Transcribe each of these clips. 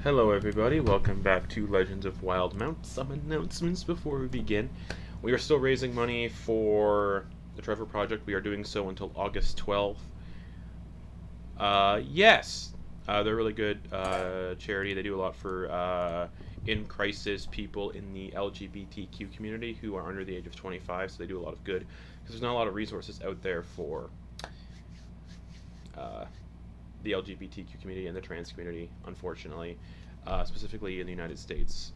Hello everybody, welcome back to Legends of Wildemount. Some announcements before we begin. We are still raising money for the Trevor Project. We are doing so until August 12th. Yes! They're really good charity. They do a lot for in-crisis people in the LGBTQ community who are under the age of 25, so they do a lot of good. Because there's not a lot of resources out there for the LGBTQ community and the trans community, unfortunately, specifically in the United States.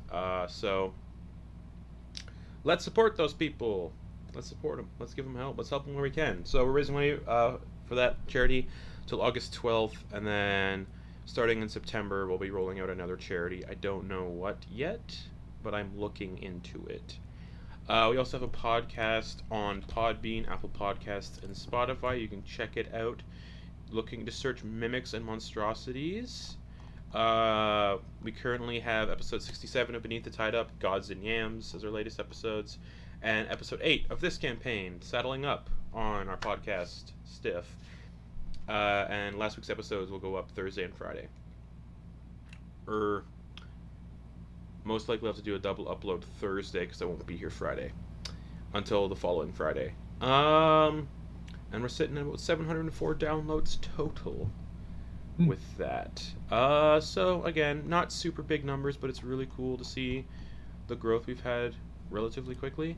So let's support those people. Let's support them. Let's give them help. Let's help them where we can. So we're raising money for that charity till August 12th, and then starting in September, we'll be rolling out another charity. I don't know what yet, but I'm looking into it. We also have a podcast on Podbean, Apple Podcasts, and Spotify. You can check it out. Looking to search Mimics and Monstrosities. We currently have episode 67 of Beneath the Tied Up, Gods and Yams as our latest episodes, and episode 8 of this campaign, Saddling Up, on our podcast, Stiff. And last week's episodes will go up Thursday and Friday. Most likely I'll have to do a double upload Thursday because I won't be here Friday until the following Friday. And we're sitting at about 704 downloads total with that. So, again, not super big numbers, but it's really cool to see the growth we've had relatively quickly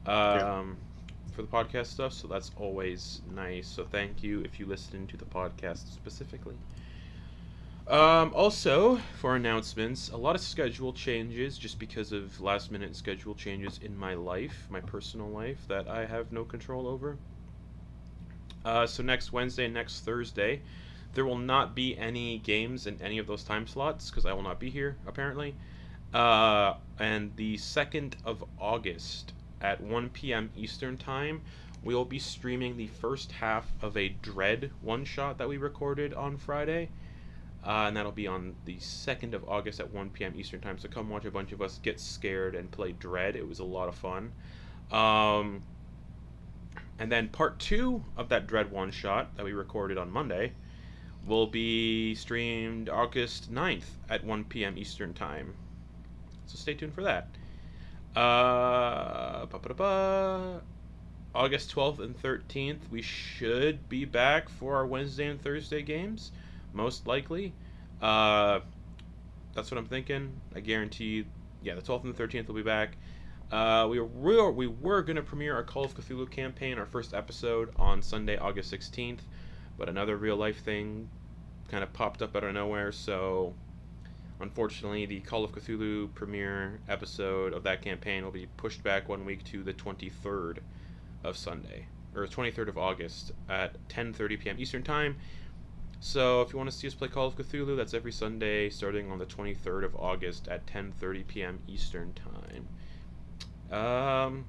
for the podcast stuff, so that's always nice. So thank you if you listen to the podcast specifically. Also, for announcements, a lot of schedule changes just because of last-minute schedule changes in my life, my personal life, that I have no control over. So next Wednesday and next Thursday, there will not be any games in any of those time slots because I will not be here, apparently. And the 2nd of August at 1 p.m. Eastern Time, we will be streaming the first half of a Dread one-shot that we recorded on Friday. And that'll be on the 2nd of August at 1 p.m. Eastern Time. So come watch a bunch of us get scared and play Dread. It was a lot of fun. And then part 2 of that Dread one-shot that we recorded on Monday will be streamed August 9th at 1 p.m. Eastern Time. So stay tuned for that. August 12th and 13th, we should be back for our Wednesday and Thursday games, most likely. That's what I'm thinking. I guarantee, yeah, the 12th and the 13th will be back. We were going to premiere our Call of Cthulhu campaign, our first episode, on Sunday, August 16th, but another real-life thing kind of popped up out of nowhere, so unfortunately the Call of Cthulhu premiere episode of that campaign will be pushed back 1 week to the 23rd of Sunday, or 23rd of August at 10:30 p.m. Eastern Time. So if you want to see us play Call of Cthulhu, that's every Sunday starting on the 23rd of August at 10:30 p.m. Eastern Time. And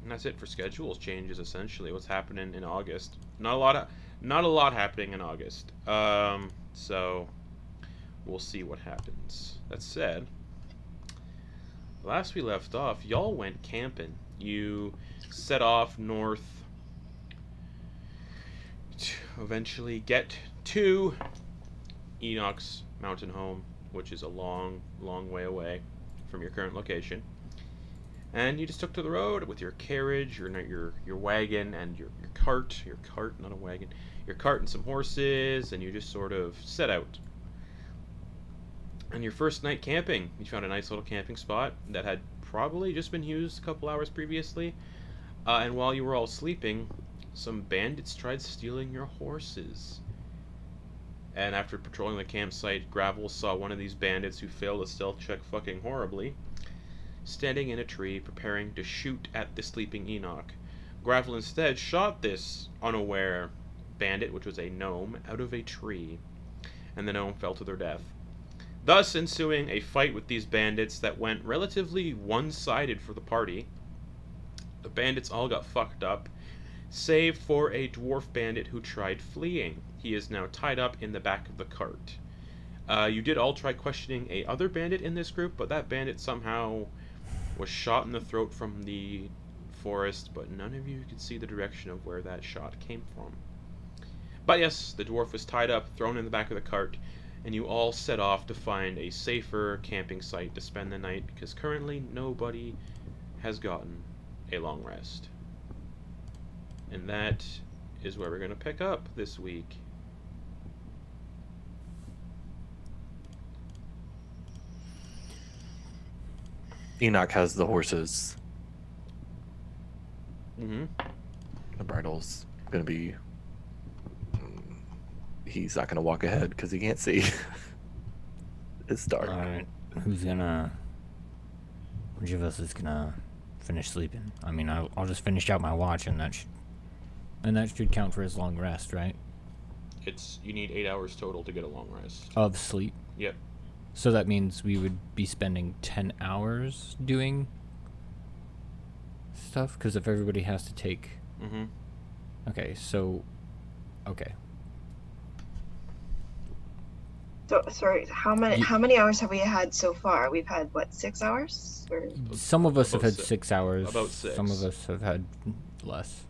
that's it for schedules changes, essentially. What's happening in August? Not a lot happening in August. So we'll see what happens. That said, last we left off, y'all went camping. You set off north to eventually get to Enoch's mountain home, which is a long, long way away from your current location. And you just took to the road with your carriage, your wagon, and your cart, not a wagon, your cart and some horses, and you just sort of set out. And your first night camping, you found a nice little camping spot that had probably just been used a couple hours previously. And while you were all sleeping, some bandits tried stealing your horses. And after patrolling the campsite, Gravel saw one of these bandits who failed a stealth check fucking horribly, standing in a tree, preparing to shoot at the sleeping Enoch. Gravel instead shot this unaware bandit, which was a gnome, out of a tree, and the gnome fell to their death. Thus ensuing a fight with these bandits that went relatively one-sided for the party. The bandits all got fucked up, save for a dwarf bandit who tried fleeing. He is now tied up in the back of the cart. You did all try questioning a other bandit in this group, but that bandit somehow was shot in the throat from the forest, but none of you could see the direction of where that shot came from. But yes, the dwarf was tied up, thrown in the back of the cart, and you all set off to find a safer camping site to spend the night because currently nobody has gotten a long rest. And that is where we're going to pick up this week. Enoch has the horses. Mm-hmm. The bridle's gonna be. He's not gonna walk ahead because he can't see. It's dark. All right, which of us is gonna finish sleeping? I mean, I'll just finish out my watch, and that should count for his long rest, right? You need 8 hours total to get a long rest. Of sleep. Yep. So that means we would be spending 10 hours doing stuff? Because if everybody has to take... Mm-hmm. Okay, so... Okay. So, sorry, how many hours have we had so far? We've had, what, 6 hours? Or... Some of us have had 6. 6 hours. About 6. Some of us have had less.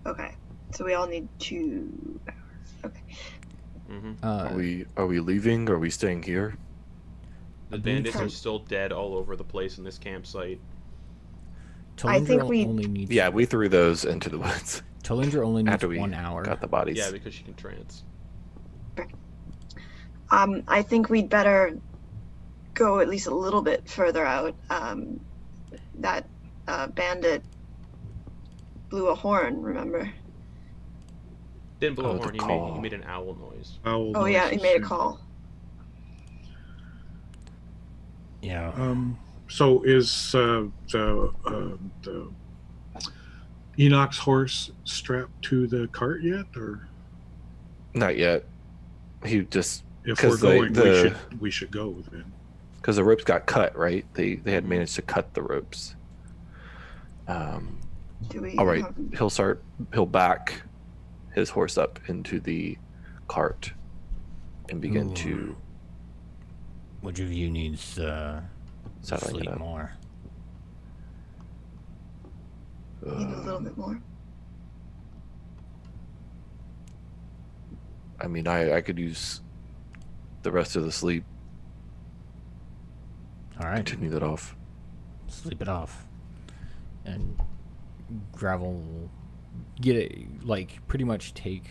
Okay, so we all need 2 hours. Okay. Mm-hmm. Are we leaving? Or are we staying here? The bandits are still dead all over the place in this campsite. I think we... only needs... Yeah, we threw those into the woods. Talindra only needs After we 1 hour. got the bodies. Yeah, because she can trance. I think we'd better go at least a little bit further out. That bandit blew a horn, remember? Didn't blow a the horn, call. he made an owl noise. Oh yeah, he made a call. Yeah. So is the Enoch's horse strapped to the cart yet, or Not yet. He just if we're going, we should go then. Because the ropes got cut, right? They had managed to cut the ropes. Do we All right, have... he'll back his horse up into the cart and begin to Which of you needs to saddling it sleep up. more? Need a little bit more. I mean, I could use the rest of the sleep. All right. Continue that off. Sleep it off. And Gravel will get it, like, pretty much take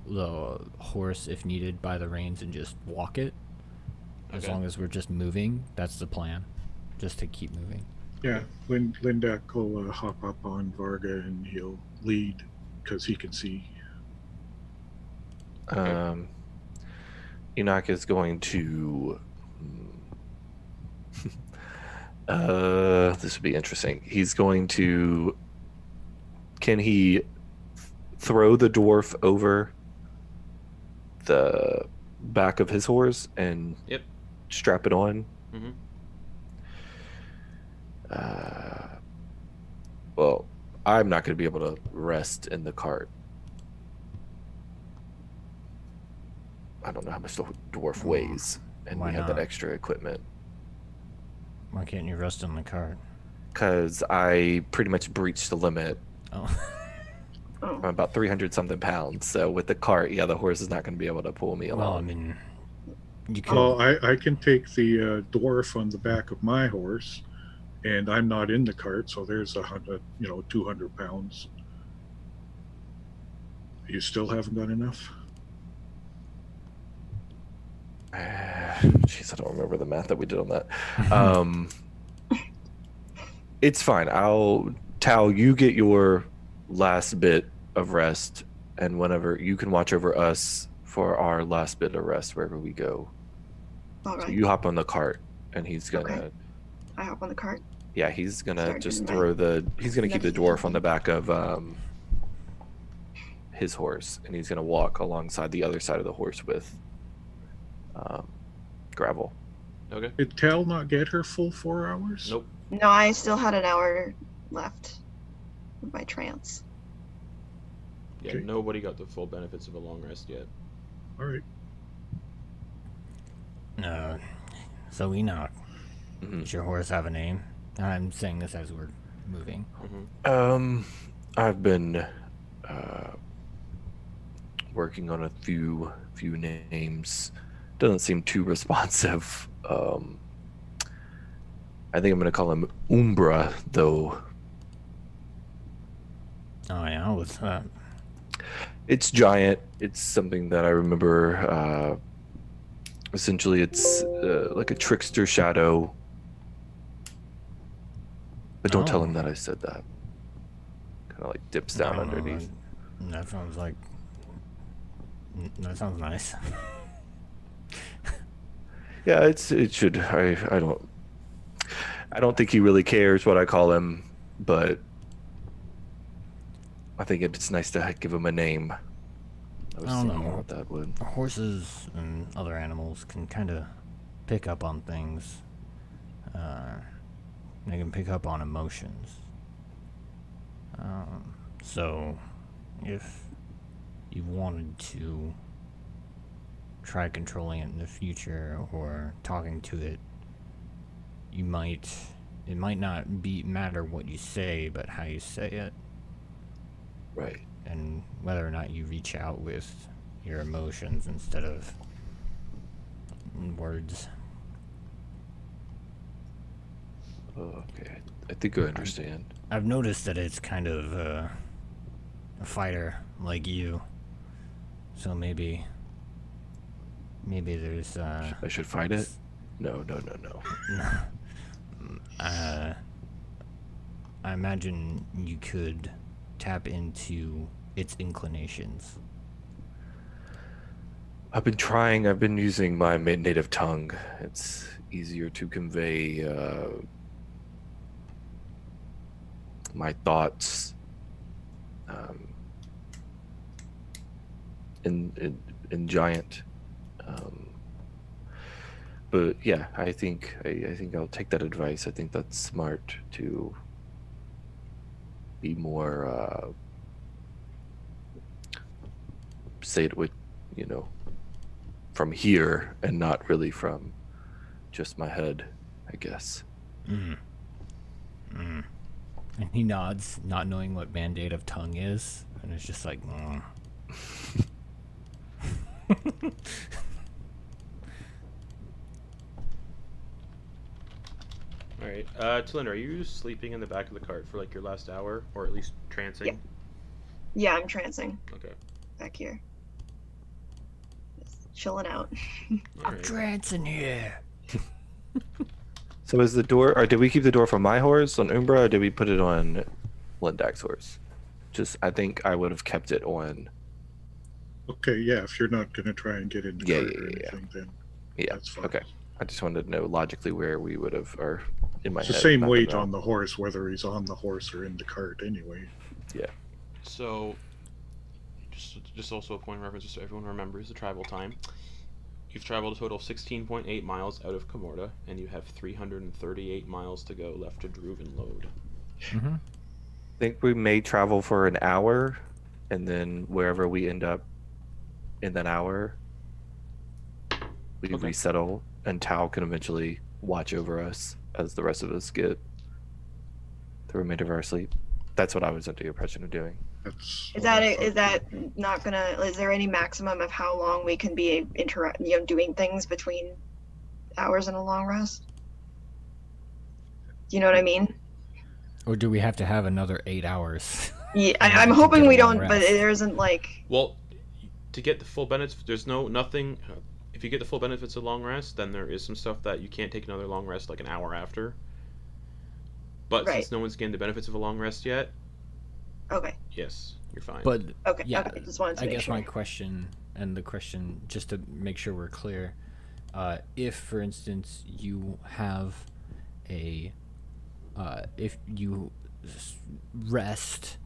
the horse if needed by the reins and just walk it. As long as we're just moving, that's the plan. Just to keep moving. Yeah, Lindak will hop up on Varga and he'll lead because he can see. Enoch is going to. This would be interesting. He's going to. Can he throw the dwarf over the back of his horse and strap it on? Mm-hmm. Well, I'm not going to be able to rest in the cart. I don't know how much the dwarf weighs, and Why we have not? that extra equipment. Why can't you rest in the cart? Because I pretty much breached the limit. Oh. I'm about 300 something pounds. So with the cart, yeah, the horse is not going to be able to pull me along. Well, I mean, you could. Well, I can take the dwarf on the back of my horse, and I'm not in the cart, so there's 200 pounds. You still haven't got enough? Jeez, I don't remember the math that we did on that. It's fine. Tal, you get your last bit of rest, and whenever you can watch over us for our last bit of rest wherever we go. All right. So you hop on the cart, and he's gonna. Okay. I hop on the cart. Yeah, he's gonna Start just doing throw the. He's gonna keep the Navigation. dwarf on the back of his horse, and he's gonna walk alongside the other side of the horse with Gravel. Okay. Did Tal not get her full 4 hours? Nope. No, I still had an hour left of my trance. Yeah, Okay. nobody got the full benefits of a long rest yet. All right. So Enoch, Mhm. does your horse have a name? I'm saying this as we're moving. Mm-hmm. I've been working on a few names. Doesn't seem too responsive. I think I'm gonna call him Umbra, though. Oh yeah, what's that? It's giant. It's something that I remember. Essentially, it's like a trickster shadow. But don't tell him that I said that. Kind of like dips down underneath. That sounds like. That sounds nice. Yeah, it should. I don't think he really cares what I call him, but I think it's nice to give him a name. I was thinking about that would. Horses and other animals can kind of pick up on things. They can pick up on emotions. So, if you wanted to try controlling it in the future or talking to it, it might not matter what you say, but how you say it. Right. And whether or not you reach out with your emotions instead of words. Oh, okay. I think I understand. I've noticed that it's kind of a fighter like you. So maybe there's I should fight it? No. I imagine you could tap into its inclinations. I've been trying. I've been using my native tongue. It's easier to convey my thoughts in giant. But yeah, I think I'll take that advice. I think that's smart to be more say it with, from here and not really from just my head, I guess. And he nods, not knowing what Band-Aid of tongue is, and it's just like, Alright, Talinder, are you sleeping in the back of the cart for like your last hour, or at least trancing? Yeah, I'm trancing. Okay. Back here. Just chilling out. I'm trancing here. So is the door, or did we keep the door for my horse on Umbra, or did we put it on Lindak's horse? I think I would have kept it on. Okay, yeah, if you're not going to try and get in the cart or anything, then that's fine. Okay. I just wanted to know logically where we would have, or in my It's head. the same weight on the horse, whether he's on the horse or in the cart anyway. Yeah. So, just also a point of reference, just so everyone remembers the travel time. You've traveled a total of 16.8 miles out of Comorta, and you have 338 miles to go left to Druve and load. Mm-hmm. I think we may travel for an hour, and then wherever we end up in that hour, we resettle, and Tao can eventually watch over us as the rest of us get the remainder of our sleep. That's what I was under the impression of doing. Is that not gonna? Is there any maximum of how long we can be doing things between hours and a long rest? Do you know what I mean? Or do we have to have another 8 hours? Yeah, I'm hoping we don't, but there isn't like. Well, to get the full benefits, there's nothing. If you get the full benefits of long rest, then there is some stuff that you can't take another long rest like an hour after. But since no one's gained the benefits of a long rest yet, okay. Yes, you're fine. But okay, yeah, okay. Just wanted to make sure. My question, and the question, just to make sure we're clear, if, for instance, you have if you rest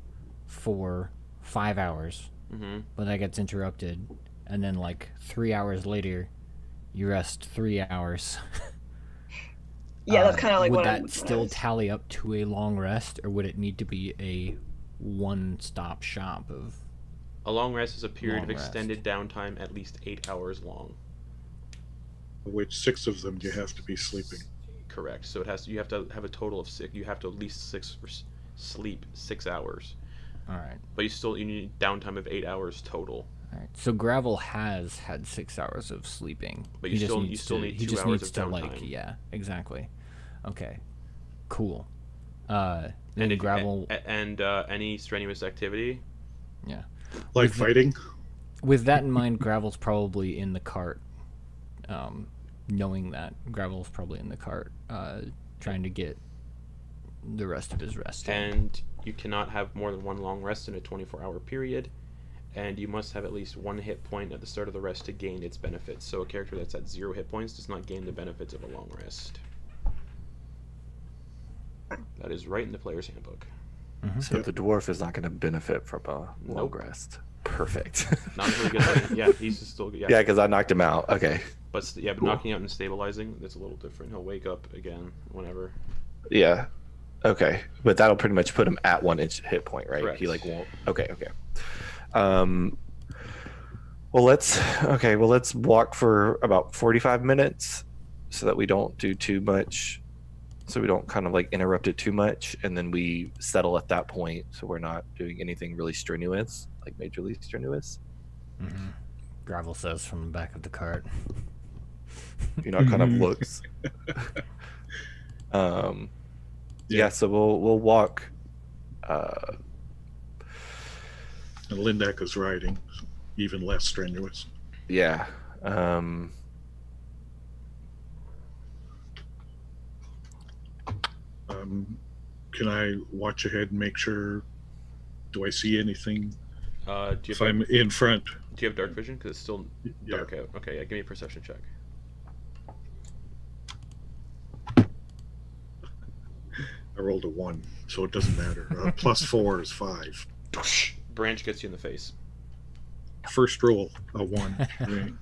for 5 hours, but that gets interrupted, and then like 3 hours later, you rest 3 hours. Yeah, that's kind of like would that still tally up to a long rest, or would it need to be a one-stop shop of? A long rest is a period of extended downtime at least 8 hours long. Which 6 of them you have to be sleeping. Correct. So you have to have a total of 6. You have to at least sleep 6 hours. All right. But you need downtime of 8 hours total. All right. So Gravel has had 6 hours of sleeping. But He you just still needs need he 2 just hours needs of to like downtime. yeah, exactly. Okay. Cool. And Then Gravel any strenuous activity. yeah. Like With the- fighting? With that in mind, Gravel's probably in the cart. Knowing that Gravel's probably in the cart, trying to get the rest of his rest in. And you cannot have more than one long rest in a 24-hour period. And you must have at least 1 hit point at the start of the rest to gain its benefits. So a character that's at 0 hit points does not gain the benefits of a long rest. That is right in the player's handbook. So the dwarf is not going to benefit from a long Nope. rest. Perfect. Not really good. Yeah, he's just still Yeah, because I knocked him out. Okay. But Cool. knocking out and stabilizing, that's a little different. He'll wake up again whenever. Yeah. Okay. But that'll pretty much put him at 1 inch hit point, right? Correct. He like won't. Okay. Okay. Well, let's walk for about 45 minutes so that we don't do too much. So we don't kind of like interrupt it too much, and then we settle at that point. So we're not doing anything really strenuous, like majorly strenuous. Gravel says from the back of the cart. You know, kind of looks. Yeah. So we'll walk. And Lindak is riding, so even less strenuous. Yeah. Can I watch ahead and make sure? Do I see anything Do if I'm in front? you have dark vision? Because it's still Yeah. dark out. Okay, yeah, give me a perception check. I rolled a 1, so it doesn't matter. +4 is 5. Branch gets you in the face. First roll, a 1. Right.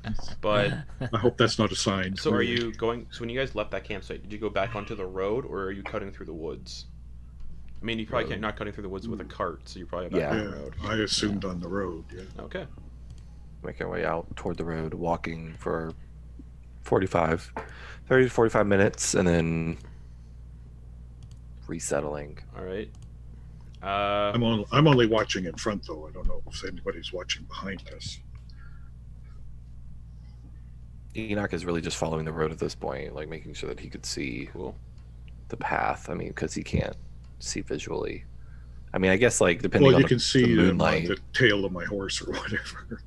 But I hope that's not a sign. so are you going? So when you guys left that campsite, did you go back onto the road, or are you cutting through the woods? I mean, you probably can't not cutting through the woods with a cart, so you're probably back Yeah. on Yeah, the road. I assumed on the road. Yeah. Okay. Make our way out toward the road, walking for 30 to 45 minutes, and then resettling. All right. I'm only watching in front though. I don't know if anybody's watching behind us. Enoch is really just following the road at this point, like making sure that he could see Cool. the path. I mean, because he can't see visually. I mean, I guess like depending Well, on you can see the them on moonlight. the tail of my horse or whatever.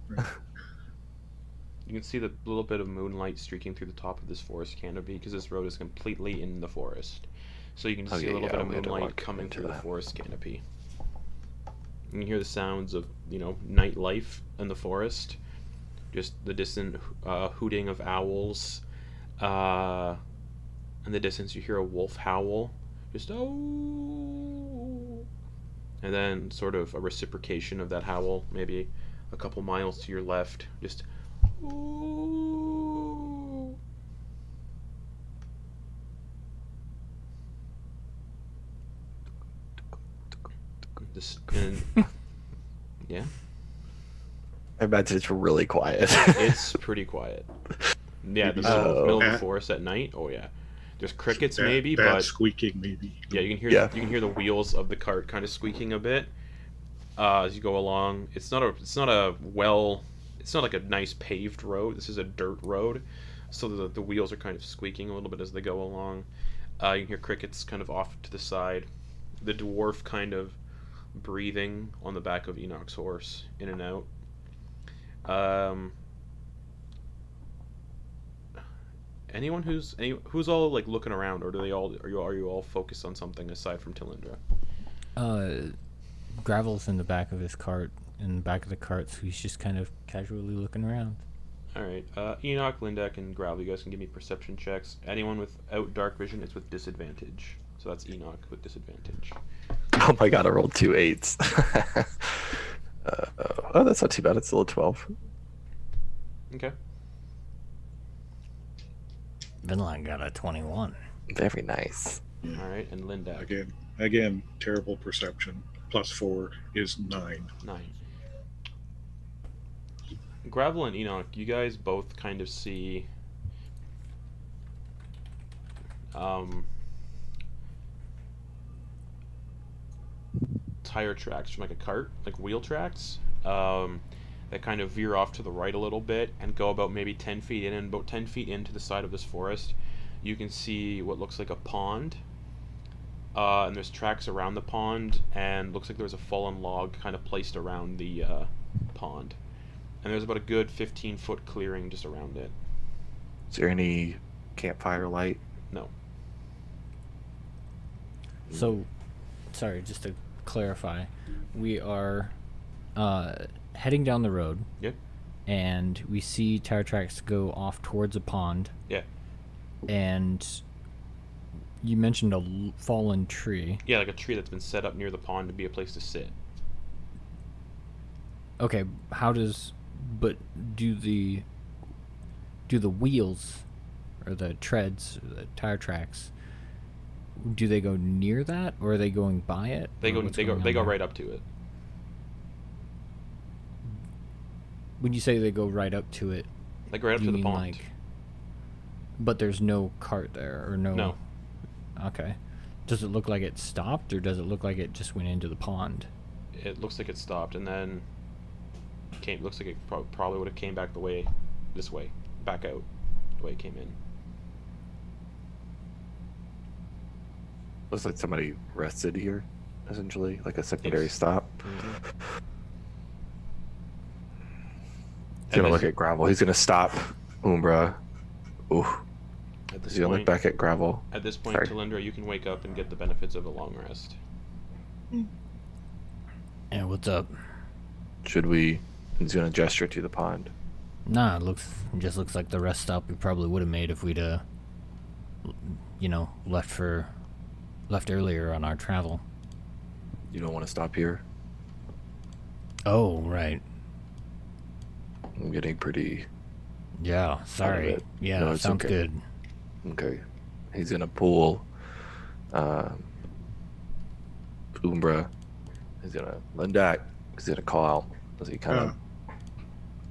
You can see the little bit of moonlight streaking through the top of this forest canopy because this road is completely in the forest. So you can Oh, see yeah, a little yeah, bit of we had to moonlight walk coming into through the that. forest canopy. You can hear the sounds of, nightlife in the forest. Just the distant hooting of owls. In the distance you hear a wolf howl. Just, oh. And then sort of a reciprocation of that howl, maybe a couple miles to your left. Just, ooh. Yeah, I imagine it's really quiet. it's pretty quiet. Yeah, the middle of the forest at night. Oh yeah, there's crickets maybe, bad but squeaking maybe. yeah, you can hear Yeah. you can hear the wheels of the cart kind of squeaking a bit as you go along. It's not like a nice paved road. This is a dirt road, so the wheels are kind of squeaking a little bit as they go along. You can hear crickets kind of off to the side. The dwarf kind of breathing on the back of Enoch's horse, in and out. Anyone who's all like looking around, or are you all focused on something aside from Tilindra? Gravel's in the back of his cart, in the back of the cart, so he's just kind of casually looking around. All right, Enoch, Lindak, and Gravel, you guys can give me perception checks. Anyone without dark vision, it's with disadvantage. So that's Enoch with disadvantage. Oh my god, I rolled 2 8s. Oh, that's not too bad. It's still a 12. Okay. Vinland got a 21. Very nice. All right, and Lindak, Again, terrible perception. +4 is 9. 9. Gravel and Enoch, you guys both kind of see tire tracks from like a cart, like wheel tracks. that kind of veer off to the right a little bit and go about maybe 10 feet in, and about 10 feet into the side of this forest, you can see what looks like a pond. And there's tracks around the pond, and looks like there's a fallen log kind of placed around the pond. And there's about a good 15-foot clearing just around it. Is there any campfire light? No. So, sorry, just to clarify, we are heading down the road. Yep. And we see tire tracks go off towards a pond. Yeah. And you mentioned a fallen tree. Yeah, like a tree that's been set up near the pond to be a place to sit. Okay, but do the wheels or the treads or the tire tracks, do they go near that, or are they going by it? They go there? right up to it. When you say they go right up to it, Like right up do to you the mean pond. but there's no cart there, or no? No. Okay. Does it look like it stopped, or does it look like it just went into the pond? It looks like it stopped and then looks like it probably would have came back this way, back out the way it came in. Looks like somebody rested here, essentially, like a secondary Yes. stop. Mm-hmm. He's gonna look at gravel. He's gonna stop Umbra. Ooh. At this He's gonna look point, back at gravel. at this point, Sorry. Talindra, you can wake up and get the benefits of a long rest. Yeah, what's up? Should we? He's gonna gesture to the pond. Nah, it just looks like the rest stop we probably would have made if we'd left earlier on our travel. You don't want to stop here. Oh, right. I'm getting pretty. Yeah, sorry. it. Yeah, No, it's sounds okay. good. Okay. He's gonna pull Umbra. He's gonna Lindak. He's gonna call out as he kind of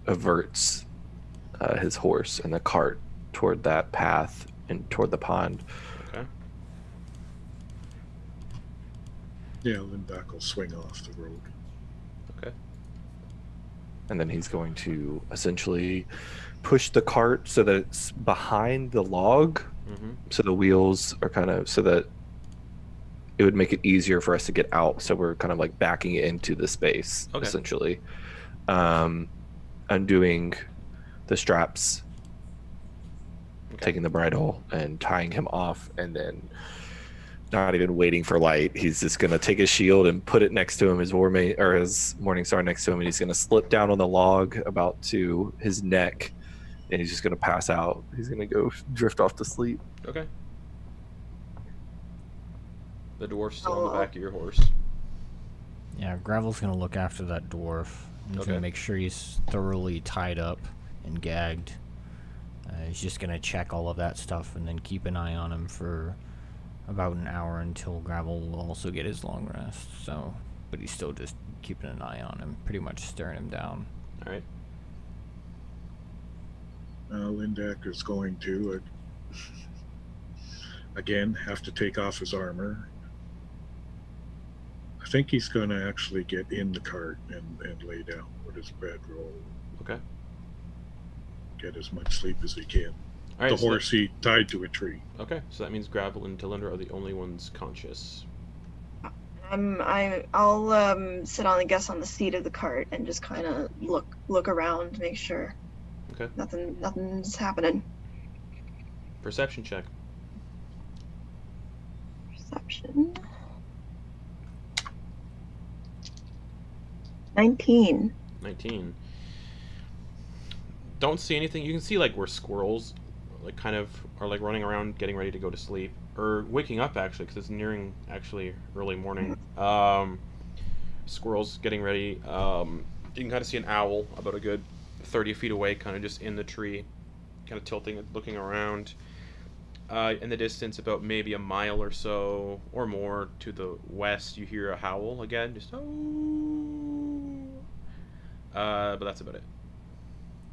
averts his horse and the cart toward that path and toward the pond. Okay. Yeah, Lindak will swing off the road. Okay. And then he's going to essentially push the cart so that it's behind the log, Mm-hmm. so the wheels are kind of so that it would make it easier for us to get out. So we're kind of like backing it into the space, Okay. essentially. Undoing the straps, Okay. taking the bridle and tying him off, and then not even waiting for light. He's just gonna take his shield and put it next to him, his his morning star next to him, and he's gonna slip down on the log about to his neck, and he's just gonna pass out. He's gonna go drift off to sleep. Okay. The dwarf's still on the Oh. back of your horse. Yeah, Gravel's gonna look after that dwarf. He's Okay. gonna make sure he's thoroughly tied up and gagged. He's just gonna check all of that stuff and then keep an eye on him for about an hour until Gravel will also get his long rest. So, but he's still just keeping an eye on him, pretty much staring him down. All right. Lindak is going to, again, have to take off his armor. I think he's going to actually get in the cart and lay down with his bedroll. Okay. Get as much sleep as he can. All right. The so horse he tied to a tree. okay. So that means Gravel and Talindra are the only ones conscious. I'll sit on, I guess, on the seat of the cart and just kind of look around, make sure Okay. nothing's happening. Perception check. Perception. 19. 19. Don't see anything. You can see like where squirrels like kind of are like running around getting ready to go to sleep or waking up actually because it's nearing actually early morning. Squirrels getting ready. You can kind of see an owl about a good 30 feet away, kind of just in the tree, kind of tilting and looking around. In the distance, about maybe a mile or so or more to the west, you hear a howl again, just oh. But that's about it.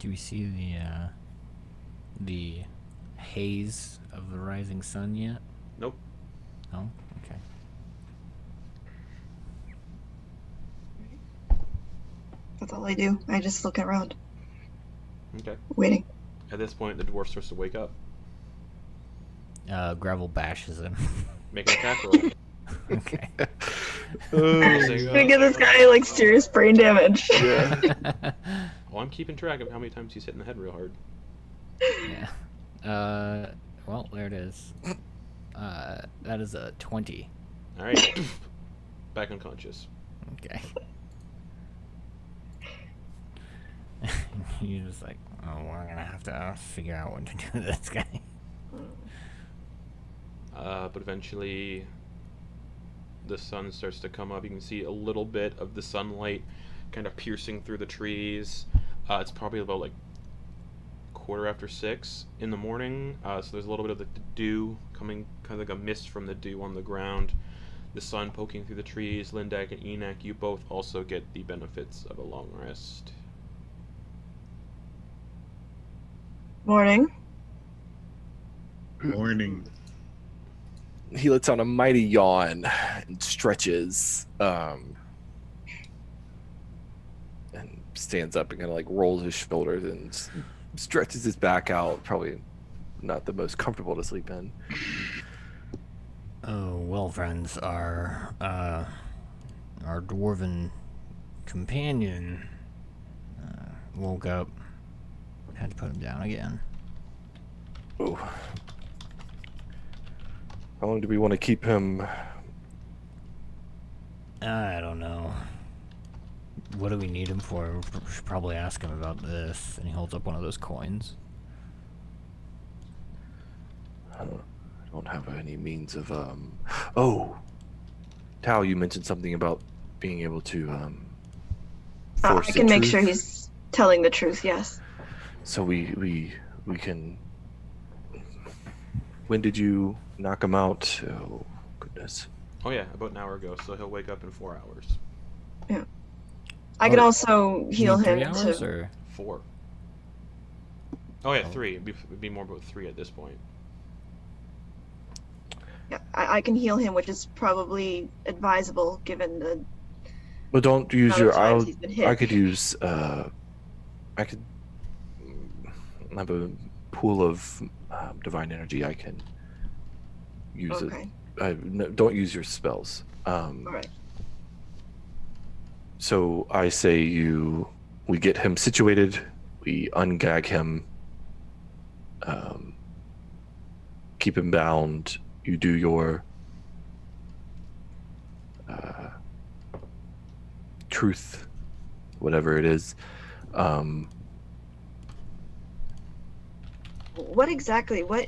Do we see the haze of the rising sun yet? Nope. No? Okay. That's all I do. I just look around, Okay. waiting. At this point, the dwarf starts to wake up. Gravel bashes him. Make an attack roll. Okay. Say, I'm gonna give this guy like serious brain damage. Yeah. Well, I'm keeping track of how many times he's hitting the head real hard. Yeah. Well, there it is. That is a 20. All right. Back unconscious. Okay. You're just like, oh, we're gonna have to figure out what to do with this guy. But eventually, the sun starts to come up. You can see a little bit of the sunlight kind of piercing through the trees. It's probably about like 6:15 in the morning. So there's a little bit of the dew coming, kind of like a mist from the dew on the ground. The sun poking through the trees. Lindak and Enoch, you both also get the benefits of a long rest. Morning. Morning. He lets out a mighty yawn and stretches, and stands up and kind of like rolls his shoulders and stretches his back out. Probably not the most comfortable to sleep in. Oh, well, friends, our dwarven companion woke up. Had to put him down again. Oh. How long do we want to keep him? I don't know. What do we need him for? We should probably ask him about this. And he holds up one of those coins. I don't have any means of Oh, Tao, you mentioned something about being able to force I the can make truth. sure he's telling the truth. Yes. So we can. When did you knock him out? Oh goodness. Oh yeah, about an hour ago. So he'll wake up in 4 hours. I can also heal Need him 3 hours, to. or 4. Oh yeah, Oh. 3. It'd be more about 3 at this point. Yeah, I can heal him, which is probably advisable given the But don't use amount of your. times he's been hit. I could use. I could have a pool of divine energy. I can use Okay. it. No, don't use your spells. All right. So I say we get him situated, we ungag him, keep him bound. You do your truth, whatever it is. What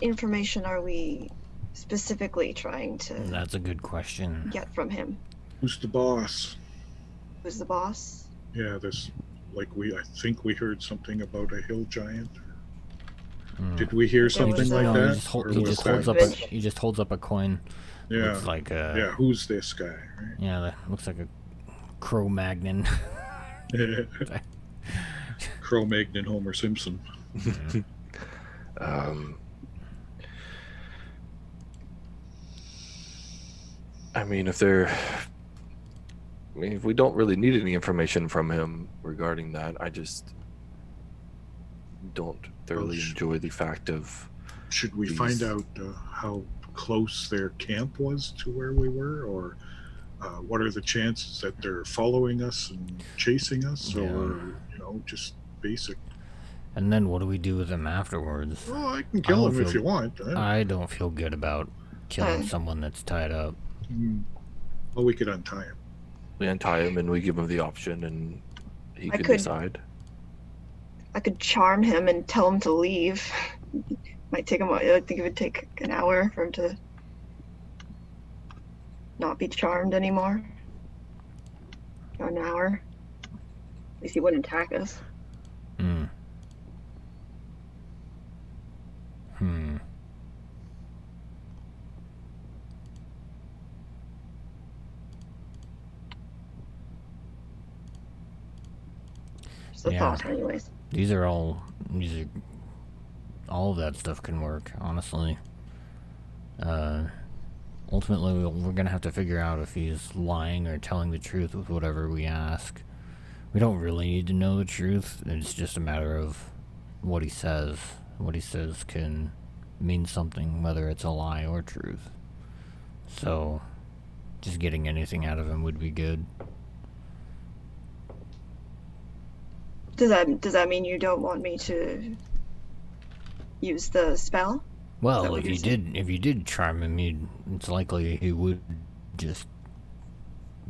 information are we specifically trying to that's a good question. get from him? Who's the boss? Who's the boss? Yeah, I think we heard something about a hill giant. Mm. Did we hear something was, like No, that? he just, Or he was just that- holds up a he just holds up a coin. Yeah, Looks like yeah. Who's this guy? Right? yeah, that looks like a Cro-Magnon. Cro-Magnon, Homer Simpson. I mean, if we don't really need any information from him regarding that, I just don't thoroughly enjoy the fact of. Should we These- find out how close their camp was to where we were, or what are the chances that they're following us and chasing us, Yeah. or just basic? And then what do we do with him afterwards? Oh, I can kill don't him if feel- you want. I don't feel good about killing Fine. someone that's tied up. Well, we could untie him. We untie him and we give him the option, and he I can could- decide. I could charm him and tell him to leave. Might take him. I think it would take an hour for him to not be charmed anymore. Or an hour. At least he wouldn't attack us. Hmm. Just a Yeah. thought, anyways. These are all of that stuff can work, honestly. Ultimately, we're gonna have to figure out if he's lying or telling the truth with whatever we ask. We don't really need to know the truth. It's just a matter of what he says. What he says can mean something, whether it's a lie or truth. So, just getting anything out of him would be good. Does that mean you don't want me to use the spell? Is that Well, what if you're you saying? did charm him, it's likely he would just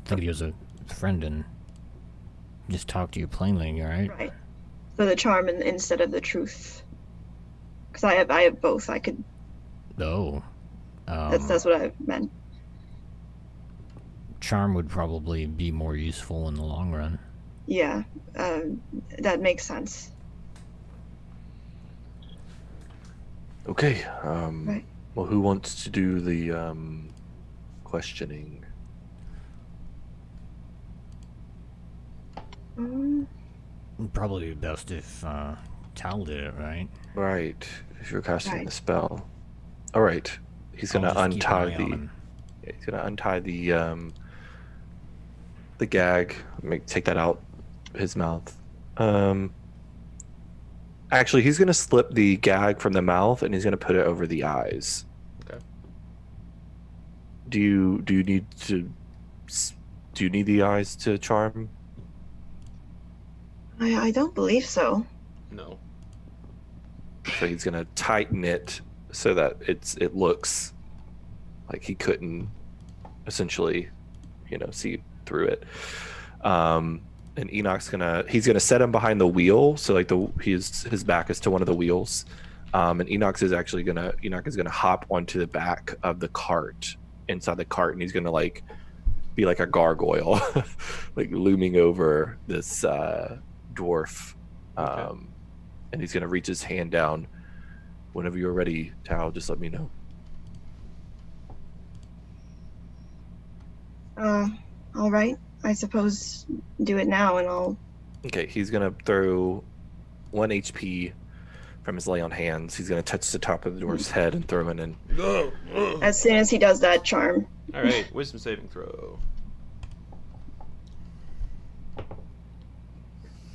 think of you as a friend and just talk to you plainly, right? Right. So the charm instead of the truth. Because I have both. I could. Oh. That's what I meant. Charm would probably be more useful in the long run. Yeah. That makes sense. Okay. Right. Well, who wants to do the questioning? Mm, Probably be best if Tal did it, right? Right. If you're casting Right. the spell. All right. He's I'll gonna just keep an untie eye on the. him. He's gonna untie the gag. Take that out his mouth. Actually, he's gonna slip the gag from the mouth and he's gonna put it over the eyes. Okay. Do you need the eyes to charm? I don't believe so. No. So he's gonna tighten it so that it looks like he couldn't essentially, see through it. And Enoch's he's gonna set him behind the wheel, so like his back is to one of the wheels. And Enoch is gonna hop onto the back of the cart, inside the cart, and he's gonna like be like a gargoyle, like looming over this dwarf. Okay. And he's gonna reach his hand down. Whenever you're ready, Tao, just let me know. All right. I suppose do it now, and I'll. Okay, he's gonna throw 1 HP from his lay on hands. He's gonna touch the top of the dwarf's head and throw it in. As soon as he does that, charm. All right. Wisdom saving throw.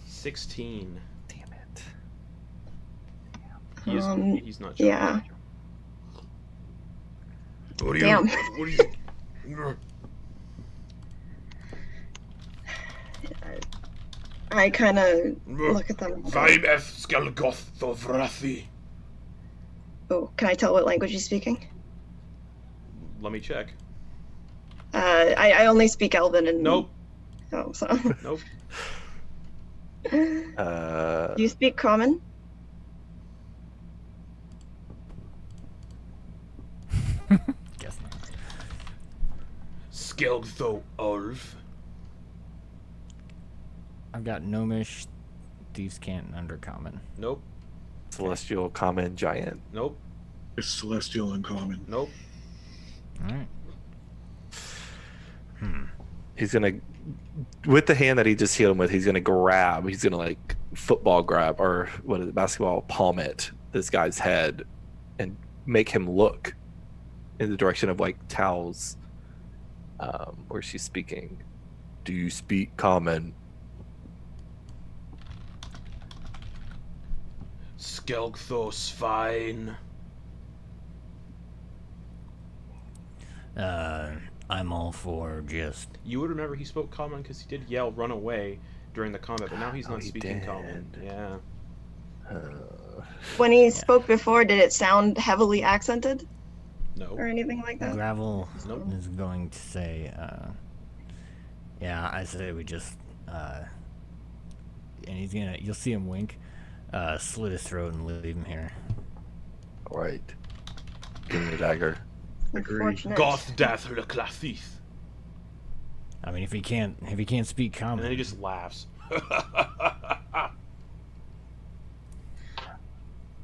16. Damn it. He's not. Yeah. What are Damn. What are you? I kind of look at them. Vibeth Skelgoth Thovrathi. Oh, can I tell what language he's speaking? Let me check. I only speak Elven and. Nope. Oh, so. Nope. Do you speak Common? Guess not. Skelgtho Ulf. I've got Gnomish, Thieves' Cant, and Undercommon. Nope. Celestial, common, giant. Nope. It's celestial and common. Nope. Alright. He's gonna, with the hand that he just healed him with, he's gonna like football grab, or what is it, basketball palm it, this guy's head and make him look in the direction of like Tao's, where she's speaking. Do you speak common? Skelgtho Svein. I'm all for just... You would remember he spoke common because he did yell "run away" during the combat, but now he's not he speaking did. common. Yeah. When he spoke before, did it sound heavily accented No. or anything like that? Gravel Nope. is going to say, yeah, I say we just, and you'll see him wink, slit his throat and leave him here. All right. Give me the dagger. Unfortunate. Goth Dath Clathith. I mean, if he can't speak And common, then he just laughs.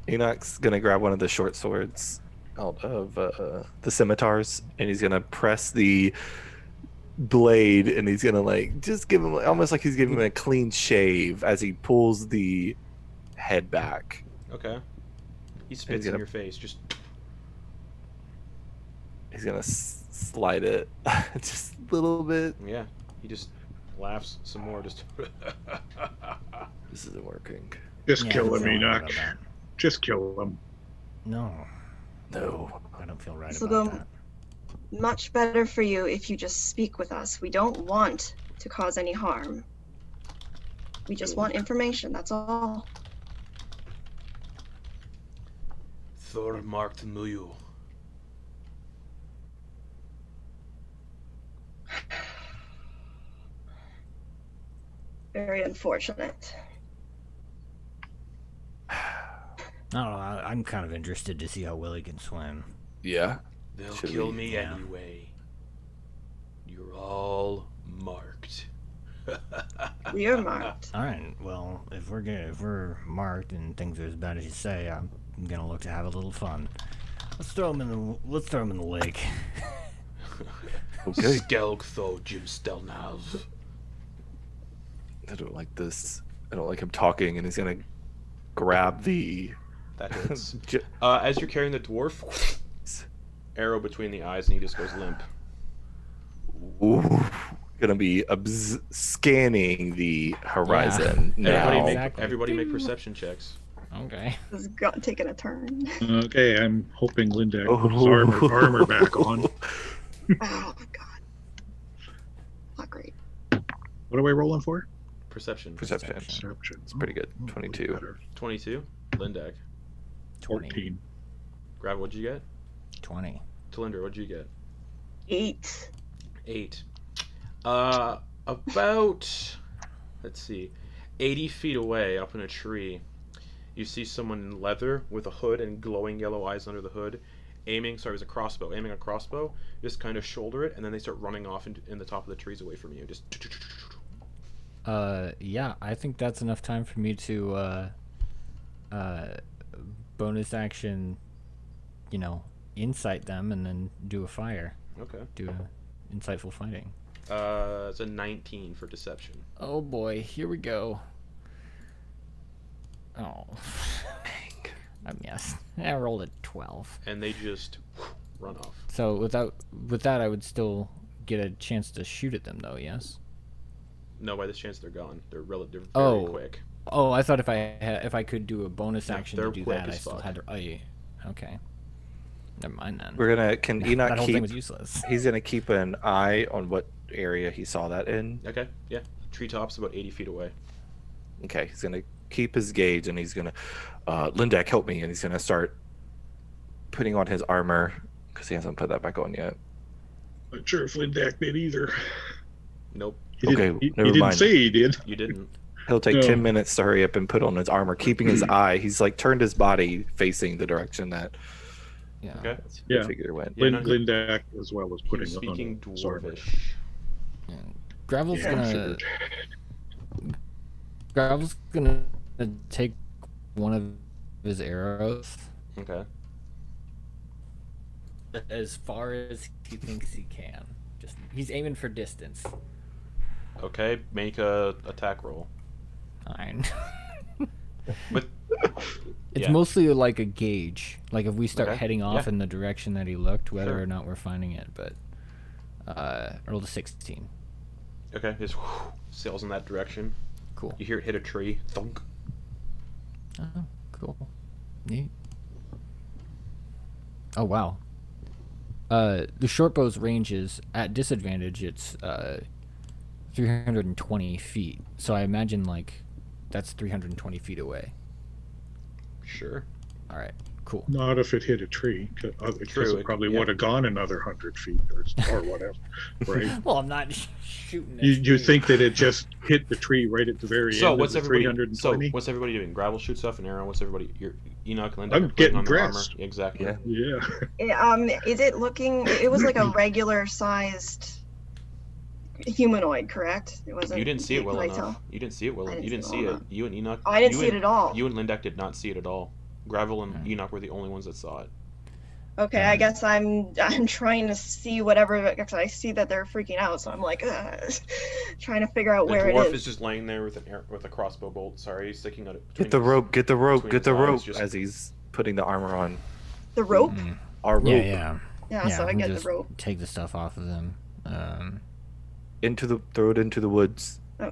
Enoch's gonna grab one of the short swords out of the scimitars, and he's gonna press the blade, and he's gonna like just give him almost like he's giving him a clean shave as he pulls the head back. Okay. He spits in your face. Just. He's gonna slide it just a little bit. Yeah. He just laughs some more. Just. This isn't working. Just Yeah, I kill don't him, feel right Enoch. about that. Just kill him. No, No. I don't feel right So about the- that. Much better for you if you just speak with us. We don't want to cause any harm. We just want information, that's all. Thor marked Muyu. Very unfortunate. I don't know. I'm kind of interested to see how Willie can swim. Yeah. They'll Should kill we- me Yeah. anyway. You're all marked. We are marked. All right. Well, if we're marked and things are as bad as you say, I'm gonna look to have a little fun. Let's throw him in the lake. Okay. Skelgtho Jim Stelnav. I don't like this. I don't like him talking, and he's gonna grab the. That hits. J- As you're carrying the dwarf, arrow between the eyes, and he just goes limp. Ooh, gonna be scanning the horizon Everybody now. make Exactly. everybody make perception checks. Okay. This has got taken a turn. Okay, I'm hoping Linda Oh. puts armor back on. Oh, God. Not great. What are we rolling for? Perception. Perception. Perception. It's pretty good. Oh, 22. better. 22. Lindak. 20. 14. Grav, what'd you get? 20. Talinder, what'd you get? 8. 8. About, let's see, 80 feet away, up in a tree, you see someone in leather with a hood and glowing yellow eyes under the hood, aiming a crossbow, just kind of shoulder it, and then they start running off in the top of the trees away from you. Just. Yeah, I think that's enough time for me to, bonus action, insight them and then do a fire. Okay. Do a insightful fighting. It's a 19 for deception. Oh boy, here we go. Oh. Yes. I rolled a 12. And they just run off. So with that, I would still get a chance to shoot at them, though. Yes. No, by this chance they're gone. They're very Oh. quick. Oh, I thought if I could do a bonus No, action they're to do quick that, I as still fuck. had to. Oh, yeah. Okay. Never mind then. We're gonna. Can Enoch that whole keep? thing was useless. He's gonna keep an eye on what area he saw that in. Okay, yeah. Treetops about 80 feet away. Okay, he's gonna keep his gauge, and he's gonna. Lindak, help me, and he's gonna start putting on his armor because he hasn't put that back on yet. Not sure if Lindak did either. Nope, He Okay, didn't, he never didn't mind. say he did. you didn't. He'll take No. 10 minutes to hurry up and put on his armor, keeping his eye. He's like turned his body facing the direction that Yeah. Okay. the Yeah. figure went. Yeah, no, Lindak as well as He putting was on speaking his armor. dwarvish. Gravel's Yeah, I gonna figured. take one of his arrows Okay. as far as he thinks he can. Just he's aiming for distance. Okay, make a attack roll. Fine. But It's yeah. mostly like a gauge. Like if we start Okay, heading off yeah. in the direction that he looked, whether Sure. or not we're finding it. But rolled a 16. Okay, just sails in that direction. Cool. You hear it hit a tree. Thunk. Oh, cool. Neat. Oh wow. The short bow's range is at disadvantage. It's 320 feet. So I imagine like that's 320 feet away. Sure. All right. Cool. Not if it hit a tree, because True, it probably yeah. would have gone another 100 feet or whatever, right? Well, I'm not shooting. at You you. think that it just hit the tree right at the very So end what's of the everybody? So 320? what's everybody doing? Gravel shoots off an arrow. What's everybody? You're Enoch, Linda. I'm are putting getting on their armor. dressed. Exactly. Yeah. Yeah. Is it looking? It was like a regular sized humanoid, correct? It wasn't. You didn't see it well can I enough. tell? You didn't see it well. I didn't You didn't see see it it. well enough. You and Enoch. Oh, I didn't you see it and- at all. You and Lindak did not see it at all. Gravel and Hmm. Enoch were the only ones that saw it. Okay, I guess I'm trying to see whatever, because I see that they're freaking out, so I'm like, trying to figure out The where dwarf it is just laying there with with a crossbow bolt. Sorry, sticking out. Get the rope, get the rope, between get the his eyes, rope just- as he's putting the armor on. The rope? Mm. Our rope. Yeah, yeah. Yeah, so I we'll get the just rope. Take the stuff off of them. throw it into the woods. Oh.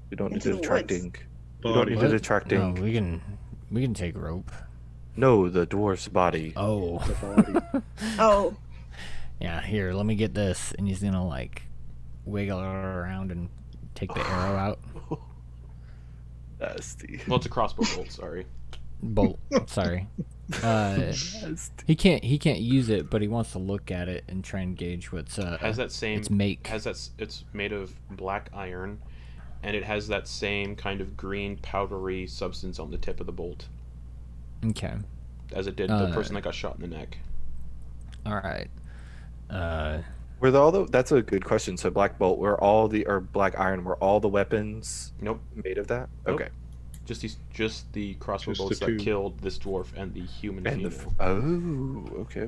We don't need Into it the woods. attracting. We don't need What? it attracting. No, we can take rope. No, the dwarf's body. Oh. The body. Oh, Yeah, here, let me get this. And he's gonna like wiggle it around and take the arrow out. Nasty. Well, it's a crossbow bolt. Sorry. Bolt. Sorry. Nasty. He can't use it, but he wants to look at it and try and gauge what's Has that same. its make. It's made of black iron, and it has that same kind of green powdery substance on the tip of the bolt Okay. as it did the person that got shot in the neck. All right. That's a good question. So black bolt, or black iron, were all the weapons Nope. made of that? Nope. Okay. Just the crossbow Just the bolts that two. killed this dwarf and the human And female. okay.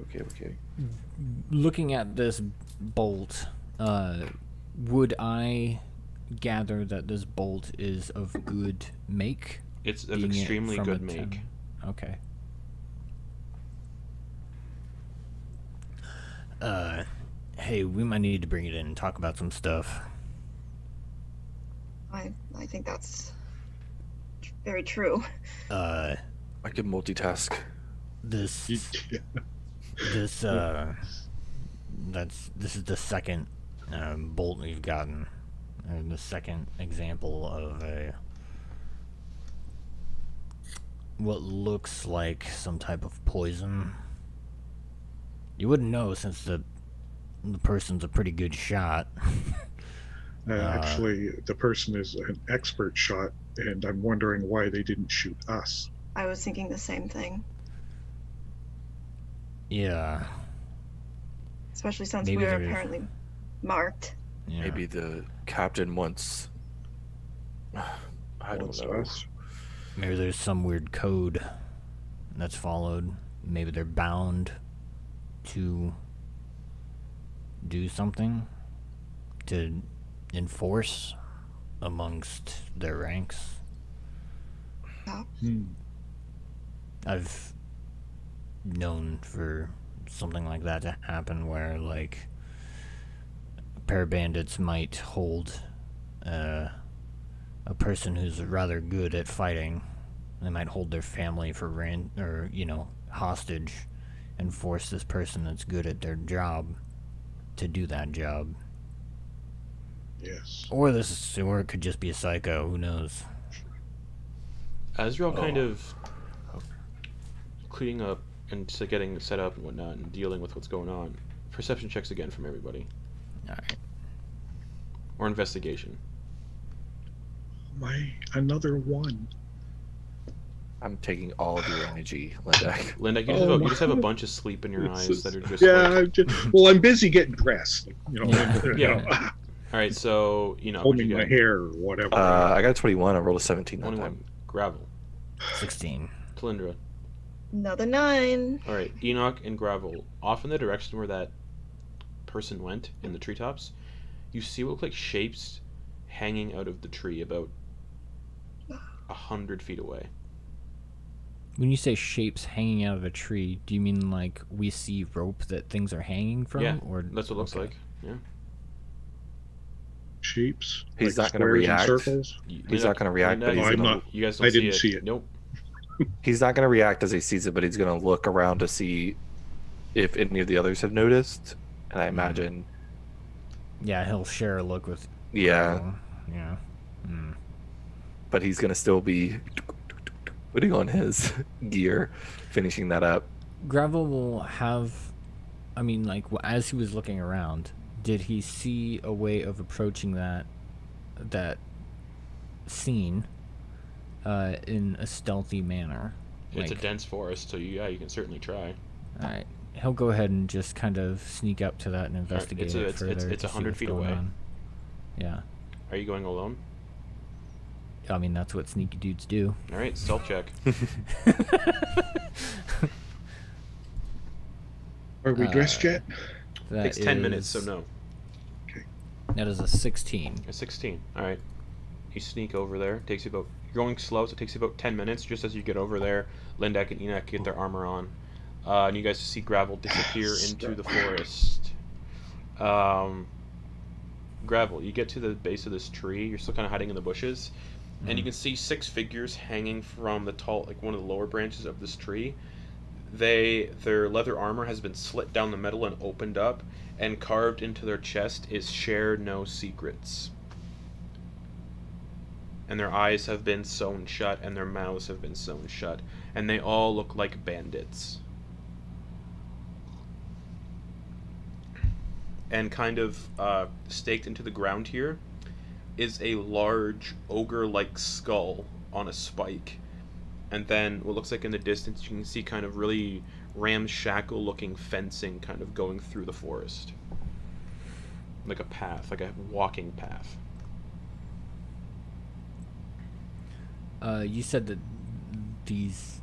Looking at this bolt, would I gather that this bolt is of good make? It's of being it extremely from good a make. 10? Okay. Hey, we might need to bring it in and talk about some stuff. I think that's very true. I can multitask. This this is the second bolt we've gotten, and the second example of what looks like some type of poison. You wouldn't know since the person's a pretty good shot. Actually, the person is an expert shot, and I'm wondering why they didn't shoot us. I was thinking the same thing, Yeah. especially since Maybe we were there's- apparently marked. Yeah. Maybe the captain wants. I don't Wants know. us. Maybe there's some weird code that's followed. Maybe they're bound to do something to enforce amongst their ranks. Hmm. I've known for something like that to happen where, like, a pair of bandits might hold a person who's rather good at fighting. They might hold their family for hostage and force this person that's good at their job to do that job. Yes. Or it could just be a psycho, who knows. As you're all kind of cleaning up and getting set up and whatnot and dealing with what's going on, perception checks again from everybody. Alright. Or investigation. Another one. I'm taking all of your energy, Linda. Linda, Oh you just have a my- bunch of sleep in your This eyes is- that are just Yeah, like, I'm busy getting dressed. Yeah. Alright, so, what'd Holding you my get? hair or whatever. I got a 21. I rolled a 17 that Only time. one. Gravel. 16. Talindra. Another 9. Alright, Enoch and Gravel. Off in the direction where that person went in the treetops, you see what look like shapes hanging out of the tree about 100 feet away. When you say shapes hanging out of a tree, do you mean like we see rope that things are hanging from? Yeah, or that's what it looks okay. like. Yeah. Shapes. He's like not gonna squares and react. circles. He's not gonna react, but Linda, he's I'm gonna, not- You guys don't I see didn't it. see it. Nope. he's not gonna react as he sees it, but he's gonna look around to see if any of the others have noticed. And I imagine, Yeah, he'll share a look with. yeah, Gravel. Yeah. Hmm. but he's gonna still be putting on his gear, finishing that up. Gravel will have. I mean, like, as he was looking around, did he see a way of approaching that scene in a stealthy manner? It's a dense forest, so you can certainly try. All right. He'll go ahead and just kind of sneak up to that and investigate It's it it's- further. it's to see 100 what's feet going away. on. Yeah. Are you going alone? I mean, that's what sneaky dudes do. Alright, stealth check. Are we dressed yet? That Takes 10 minutes, so is- no. That is a 16. A 16. Alright. You sneak over there. You're going slow, so it takes you about 10 minutes. Just as you get over there, Lindak and Enoch get their armor on. And you guys see Gravel disappear into the forest. Gravel, you get to the base of this tree. You're still kind of hiding in the bushes, and you Mhm. can see 6 figures hanging from the tall, like one of the lower branches of this tree. Their leather armor has been slit down the middle and opened up, and carved into their chest is "Share no secrets." And their eyes have been sewn shut, and their mouths have been sewn shut, and they all look like bandits. And kind of staked into the ground here is a large ogre-like skull on a spike. And then what looks like in the distance, you can see kind of really ramshackle-looking fencing kind of going through the forest. Like a path, like a walking path. You said that these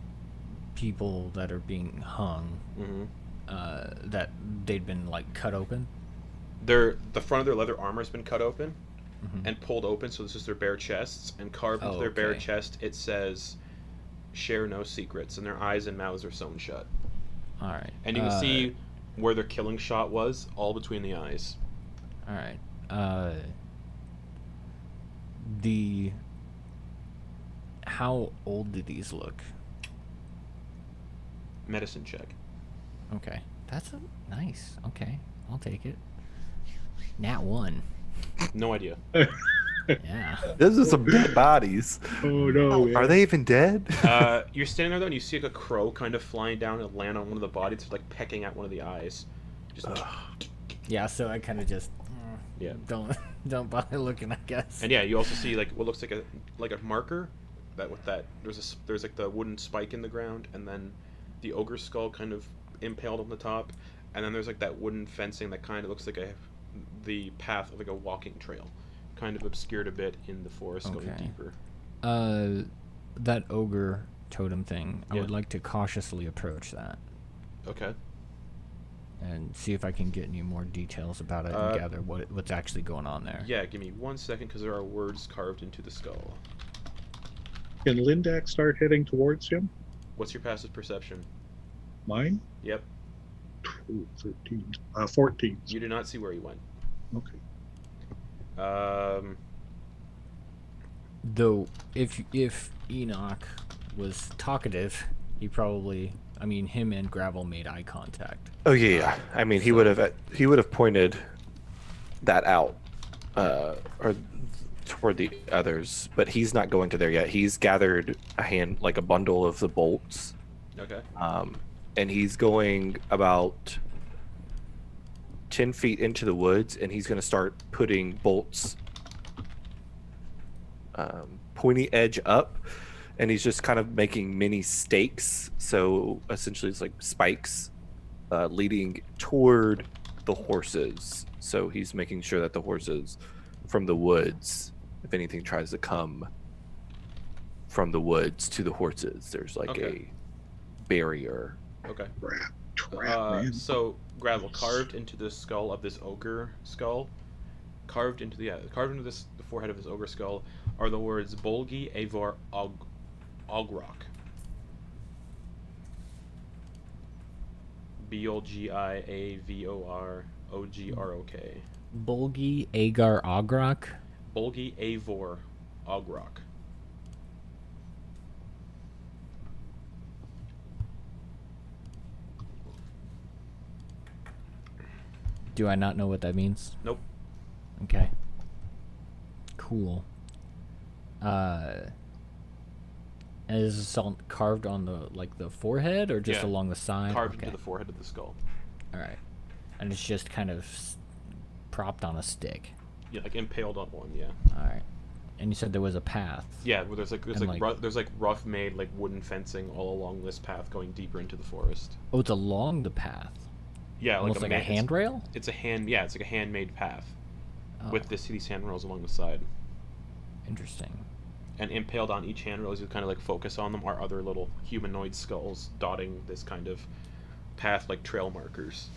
people that are being hung, Mm-hmm. that they'd been like cut open. The front of their leather armor has been cut open Mhm. and pulled open, so this is their bare chests. And carved into Oh, their bare okay. chest, it says "Share no secrets," and their eyes and mouths are sewn shut. All right. And you can see where their killing shot was, all between the eyes. All right. The. How old do these look? Medicine check. Okay, that's nice. Okay, I'll take it. Nat 1. No idea. Yeah. Those are some dead bodies. Oh no! Are they even dead? You're standing there though, and you see like a crow kind of flying down and land on one of the bodies, like pecking at one of the eyes. Just Yeah. So I kind of just. Yeah. Don't bother looking, I guess. And yeah, you also see like what looks like a marker. That with that there's like the wooden spike in the ground, and then the ogre skull kind of impaled on the top, and then there's like that wooden fencing that kind of looks like the path of like a walking trail, kind of obscured a bit in the forest going Okay. deeper. That ogre totem thing. I Yeah. would like to cautiously approach that Okay. and see if I can get any more details about it Uh, and gather what's actually going on there. Yeah, give me 1 second because there are words carved into the skull. Can Lindak start heading towards him? What's your passive perception? Mine? Yep. Ooh, 13. 14. You do not see where he went. Okay. Though, if Enoch was talkative, he probably, I mean, him and Gravel made eye contact. Oh yeah. I mean, he would have pointed that out, or toward the others, but he's not going to there yet. He's gathered a bundle of the bolts, Okay. and he's going about 10 feet into the woods, and he's going to start putting bolts pointy edge up, and he's just kind of making mini stakes. So essentially it's like spikes leading toward the horses. So he's making sure that the horses from the woods, if anything tries to come from the woods to the horses, there's like Okay. a barrier. Okay. Trap, man. So Gravel, carved into the skull of this ogre skull, carved into the forehead of this ogre skull are the words Bolgi Avor Ogrok. Bolgiavor Bolgi Agar Ogrok. Bolgi Avor Ogrok. Do I not know what that means? Nope. Okay. Cool. And is this all carved on the forehead or just Yeah. along the side? Carved Okay. into the forehead of the skull. All right. And it's just kind of propped on a stick. Yeah, like impaled on one. Yeah. All right. And you said there was a path. Yeah, where there's And, rough made like wooden fencing all along this path going deeper into the forest. Oh, it's along the path. Yeah, Almost like a handrail? It's a it's like a handmade path Oh, with these handrails along the side. interesting. And impaled on each handrail, as you kind of like focus on them, are other little humanoid skulls dotting this kind of path like trail markers.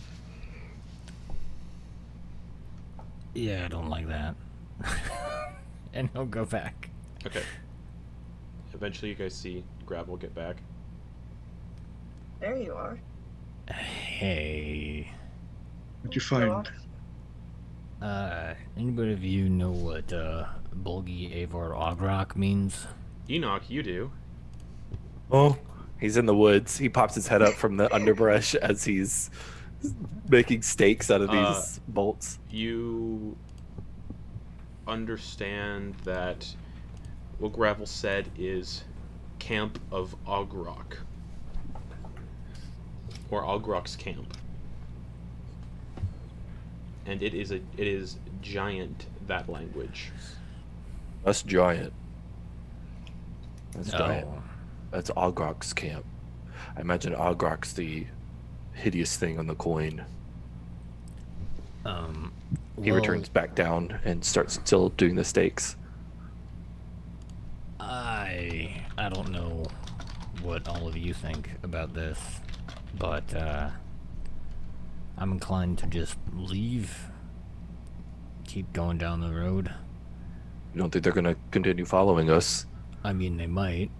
Yeah, I don't like that. And he'll go back. Okay. Eventually, you guys see Gravel get back. There you are. Hey. What'd you Go find? off. Anybody of you know what Bulgi Avor Ogrok means? Enoch, you do. Oh, he's in the woods. He pops his head up from the underbrush as he's making stakes out of these bolts. You understand that what Gravel said is Camp of Ogrok. Or Ogrok's camp. And it is giant, that language. That's giant. That's giant. Oh. That's Ogrok's camp. I imagine Ogrok's the hideous thing on the coin. He Well, returns back down and starts still doing the stakes. I don't know what all of you think about this, but I'm inclined to just leave. Keep going down the road. You don't think they're going to continue following us? I mean, they might,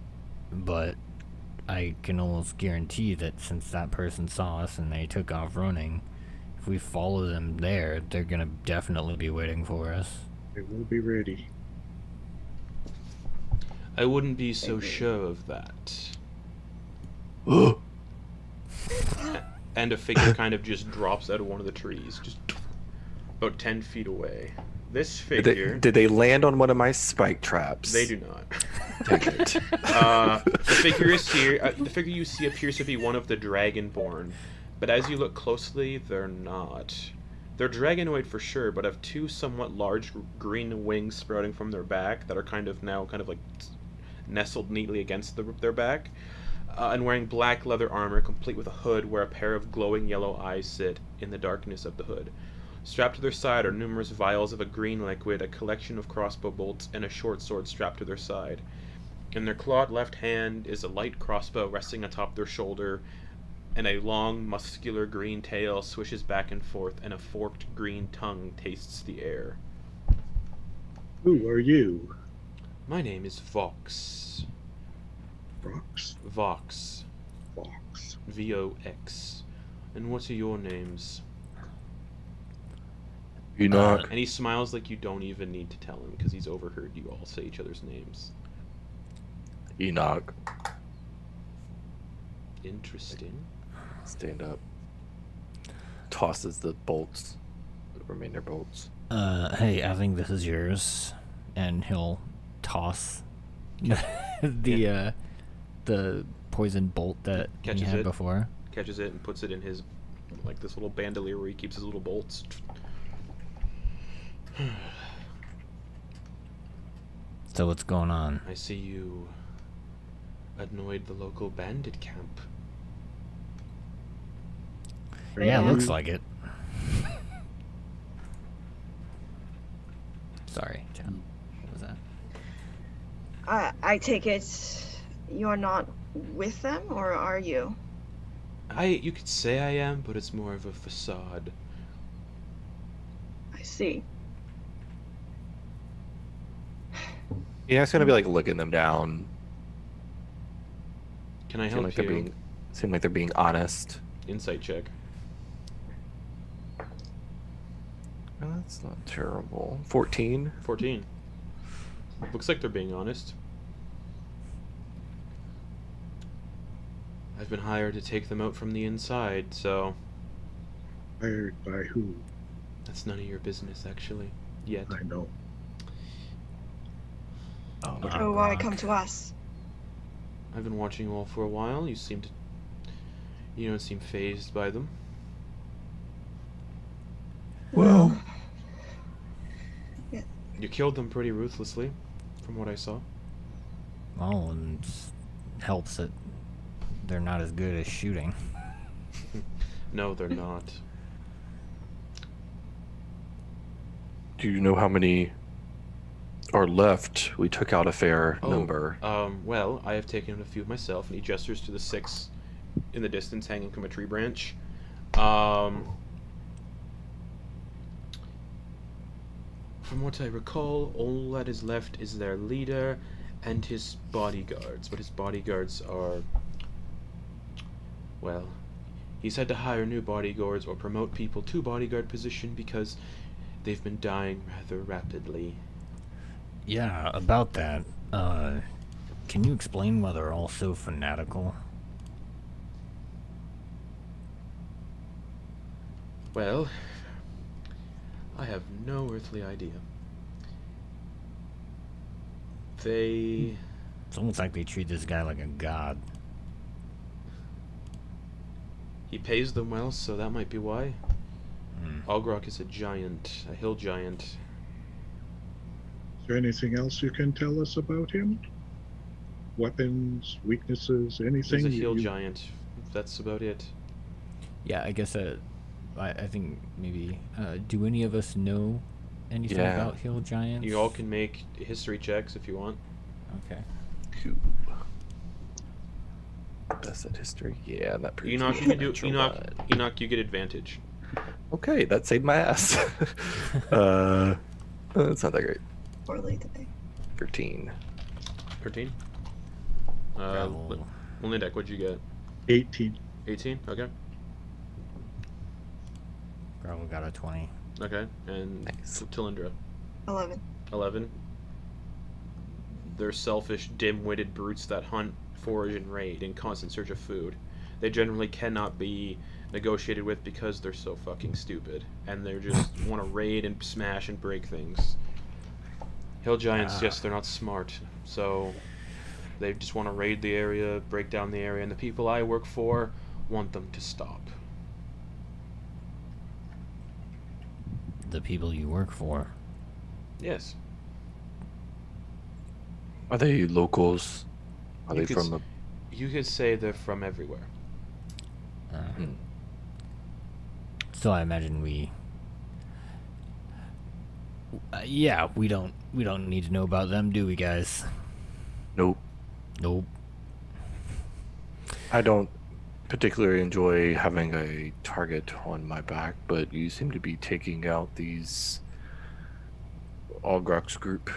but I can almost guarantee that since that person saw us and they took off running, if we follow them there, they're gonna definitely be waiting for us. They will be ready. I wouldn't be so sure of that. And a figure kind of just drops out of one of the trees, just about 10 feet away. This figure... Did they land on one of my spike traps? They do not. Dang it. The figure is here. The figure you see appears to be one of the Dragonborn, but as you look closely, they're not. They're dragonoid for sure, but have two somewhat large green wings sprouting from their back that are kind of like nestled neatly against their back, and wearing black leather armor complete with a hood where a pair of glowing yellow eyes sit in the darkness of the hood. Strapped to their side are numerous vials of a green liquid, a collection of crossbow bolts, and a short sword strapped to their side. In their clawed left hand is a light crossbow resting atop their shoulder, and a long, muscular green tail swishes back and forth, and a forked green tongue tastes the air. Who are you? My name is Vox. Vox? Vox. Vox. V-O-X. And what are your names? Enoch. And he smiles like you don't even need to tell him, because he's overheard you all say each other's names. Enoch. Interesting. Stand up. Tosses the bolts. The remainder bolts. Hey, I think this is yours. And he'll toss the poison bolt that Catches he had it. before. Catches it and puts it in his, like, this little bandolier where he keeps his little bolts. So what's going on? I see you annoyed the local bandit camp. Yeah, Yeah. looks like it. Sorry, John. What was that? I take it you're not with them, or are you? You could say I am, but it's more of a facade. I see. Yeah, it's gonna be like looking them down. Can I Seem help like you? seem like they're being honest. Insight check. Oh, that's not terrible. 14. 14. Looks like they're being honest. I've been hired to take them out from the inside, so Hired by who? that's none of your business, actually. Yet. I know. Oh, So why come to us? I've been watching you all for a while. You don't seem fazed by them. well, You killed them pretty ruthlessly, from what I saw. Well, and it helps that they're not as good as shooting. No, they're not. do you know how many are left? We took out a fair number. Well, I have taken a few myself, and he gestures to the 6 in the distance hanging from a tree branch. From what I recall, all that is left is their leader and his bodyguards. But his bodyguards are... Well, he's had to hire new bodyguards or promote people to bodyguard position because They've been dying rather rapidly. Yeah, about that. Can you explain why they're all so fanatical? Well, I have no earthly idea. They... It's almost like they treat this guy like a god. He pays them well, so that might be why. Hmm. Ogrok is a giant, a hill giant. Is there anything else you can tell us about him? Weapons, weaknesses, anything? He's a hill giant. That's about it. Yeah, I guess I think maybe. Do any of us know anything Yeah. about hill giants? You all can make history checks if you want. Okay. Cool. Best at history. Yeah, that proves Enoch, me you can do natural, Enoch. but- Enoch, you get advantage. Okay, that saved my ass. That's not that great. Poorly today. 13. 13. Gravel. Lindak, what'd you get? 18. 18. Okay. Gravel got a 20. Okay. And Nice. Tilindra, 11. 11. They're selfish, dim-witted brutes that hunt, forage, and raid in constant search of food. They generally cannot be negotiated with because they're so fucking stupid, and they just want to raid and smash and break things. Hill giants, yes, they're not smart, so they just want to raid the area, break down the area, and the people I work for want them to stop. The people you work for. Yes. Are they locals? Are You they could from s- You could say they're from everywhere. Hmm. So I imagine we. Yeah, we don't need to know about them, do we, guys? Nope. Nope. I don't particularly enjoy having a target on my back, but you seem to be taking out these Ogrok's group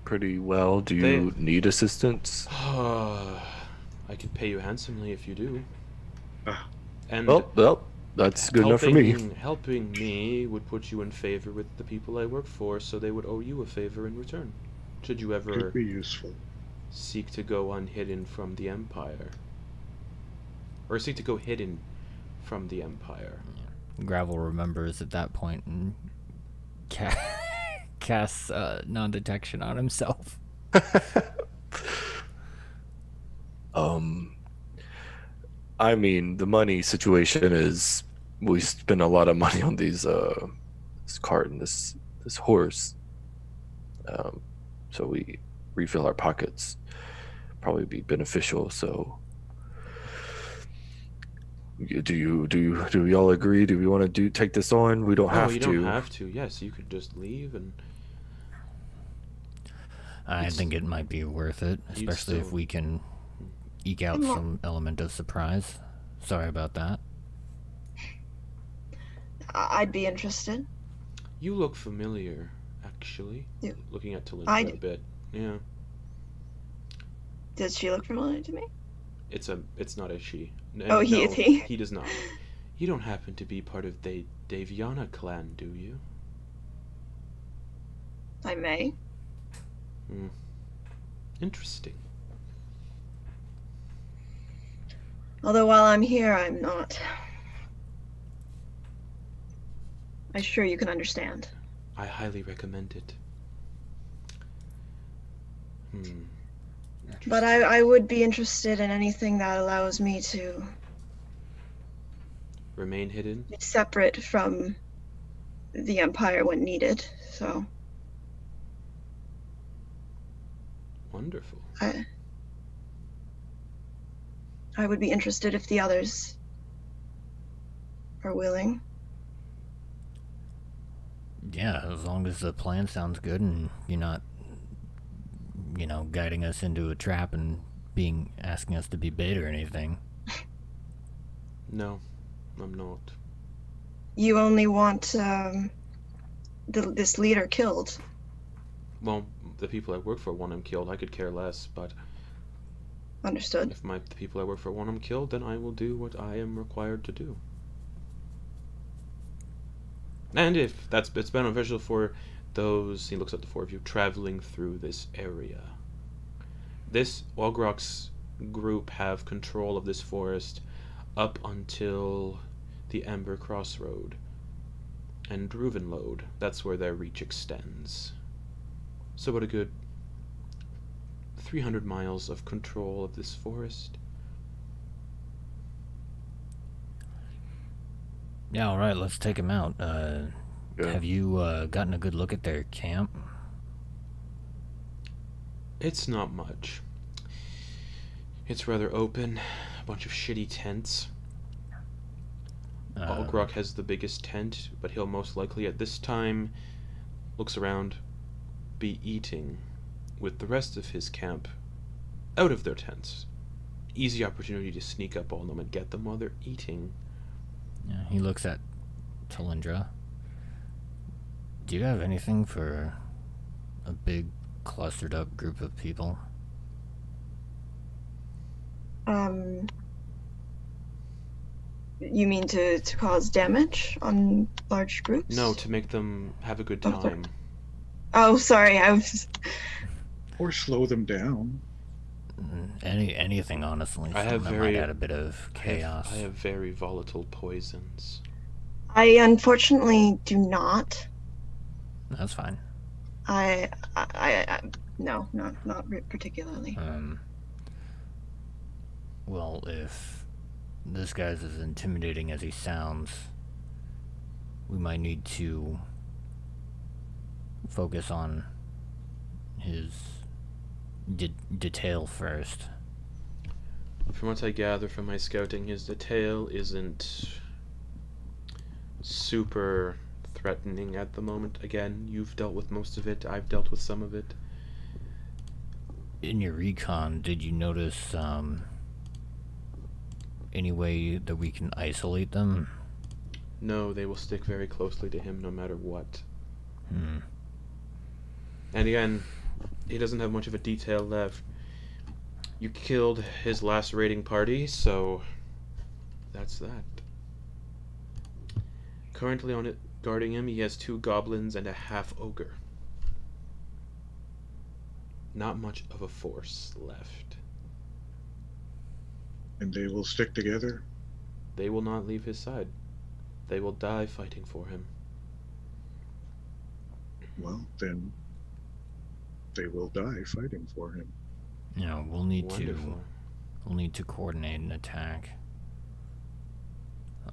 pretty well. Do you need assistance? I could pay you handsomely if you do. Ah. And Well, that's good enough for me. Helping me would put you in favor with the people I work for, so they would owe you a favor in return. Should you ever Could be useful. seek to go unhidden from the Empire. Or seek to go hidden from the Empire. Gravel remembers at that point and casts non-detection on himself. I mean, the money situation is we spend a lot of money on these this cart and this horse. So we refill our pockets. Probably be beneficial. So do we all agree? Do we want to take this on? We don't have you to. don't have to. Yes, you could just leave and I think it might be worth it, You'd especially if still- we can eke out some element of surprise. Sorry about that. I'd be interested. you look familiar, actually. Yeah. Looking at Talindra I a do. bit. Yeah. Does she look familiar to me? It's not a she. Oh, he is he? He does not. You don't happen to be part of the Daviana clan, do you? I may. Interesting. Although while I'm here, I'm not. I'm sure you can understand. I highly recommend it. But I would be interested in anything that allows me to Remain hidden. be separate from the Empire when needed. So Wonderful. I would be interested if the others are willing. Yeah, as long as the plan sounds good and you're not, guiding us into a trap and asking us to be bait or anything. No, I'm not. You only want this leader killed. Well, the people I work for want him killed. I could care less, but Understood. if the people I work for want him killed, then I will do what I am required to do. And if it's beneficial for those, he looks at the four of you, traveling through this area. This Ogrok's group have control of this forest up until the Ember Crossroad. And Druvenlode, that's where their reach extends. So about a good 300 miles of control of this forest. Yeah, all right, let's take him out. Yeah. Have you gotten a good look at their camp? It's not much. It's rather open, a bunch of shitty tents. Ogrok has the biggest tent, but he'll most likely at this time, looks around, be eating with the rest of his camp out of their tents. Easy opportunity to sneak up on them and get them while they're eating. Yeah, he looks at Talindra. Do you have anything for a big clustered up group of people? You mean to cause damage on large groups? No, to make them have a good Oh, sorry. time. Oh, sorry. I was. Or slow them down. Anything, honestly. I have something that very- might add a bit of chaos. I have very volatile poisons. I unfortunately do not. That's fine. No, not particularly. Well, if this guy's as intimidating as he sounds, we might need to focus on his detail first. From what I gather from my scouting, his detail isn't super threatening at the moment. Again, you've dealt with most of it, I've dealt with some of it. In your recon, did you notice any way that we can isolate them? No, they will stick very closely to him no matter what. Hmm. And again, he doesn't have much of a detail left. You killed his last raiding party, so that's that. Currently on it, guarding him, he has 2 goblins and a half ogre. Not much of a force left. And they will stick together. They will not leave his side. They will die fighting for him. Well, then they will die fighting for him. You know, we'll need Wonderful. to coordinate an attack.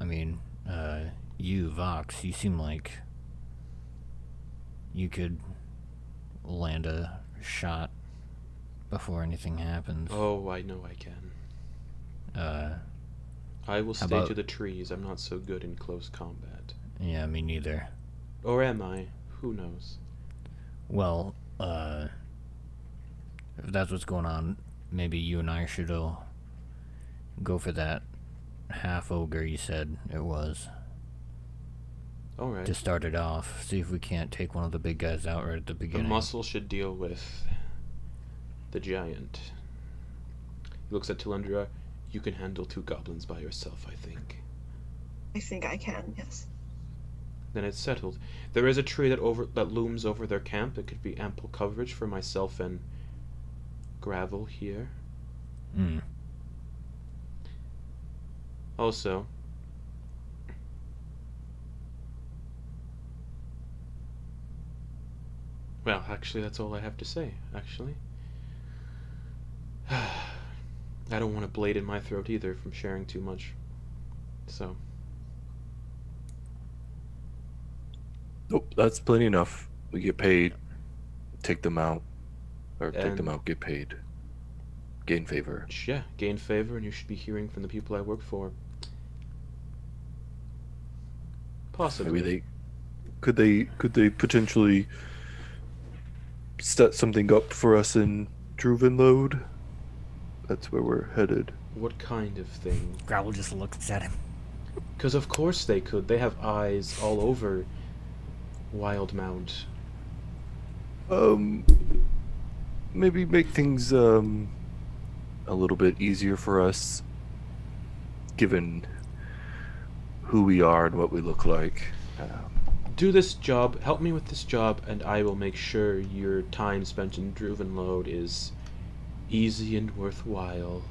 I mean, you, Vox, you seem like you could land a shot before anything happens. Oh, I know I can. I will How stay about- to the trees. I'm not so good in close combat. Yeah, me neither. Or am I? Who knows? Well, if that's what's going on, maybe you and I should go for that half ogre you said it was. Alright. To start it off, see if we can't take one of the big guys out right at the The beginning. muscle should deal with the giant. He looks at Talindra. You can handle 2 goblins by yourself, I think. I think I can. Yes. Then it's settled. There is a tree that looms over their camp. It could be ample coverage for myself and Gravel here. Hmm. Also, well, actually, that's all I have to say, actually. I don't want a blade in my throat either from sharing too much. So, Nope, that's plenty enough. We get paid, take them out, or take them And- out, get paid, gain favor. yeah, gain favor, and you should be hearing from the people I work for. Possibly. Maybe could they potentially set something up for us in Druvenlode? That's where we're headed. What kind of thing? Gravel just looks at him. Because of course they could. They have eyes all over Wildemount. Maybe make things a little bit easier for us, given who we are and what we look like. Do this job, help me with this job, and I will make sure your time spent in Druvenlode is easy and worthwhile.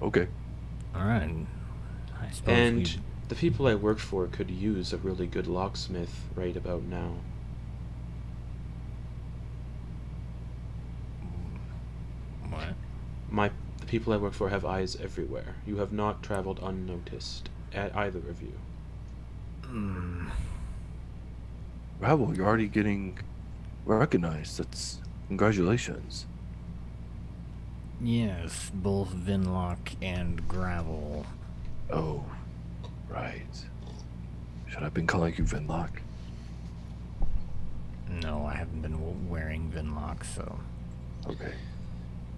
Okay. All right. I suppose And the people I work for could use a really good locksmith right about now. what? The people I work for have eyes everywhere. You have not traveled unnoticed, either of you. Bravo, you're already getting recognized. That's congratulations. Yes, both Vinlock and Gravel. Oh, right. Should I have been calling you Vinlock? No, I haven't been wearing Vinlock, so. Okay.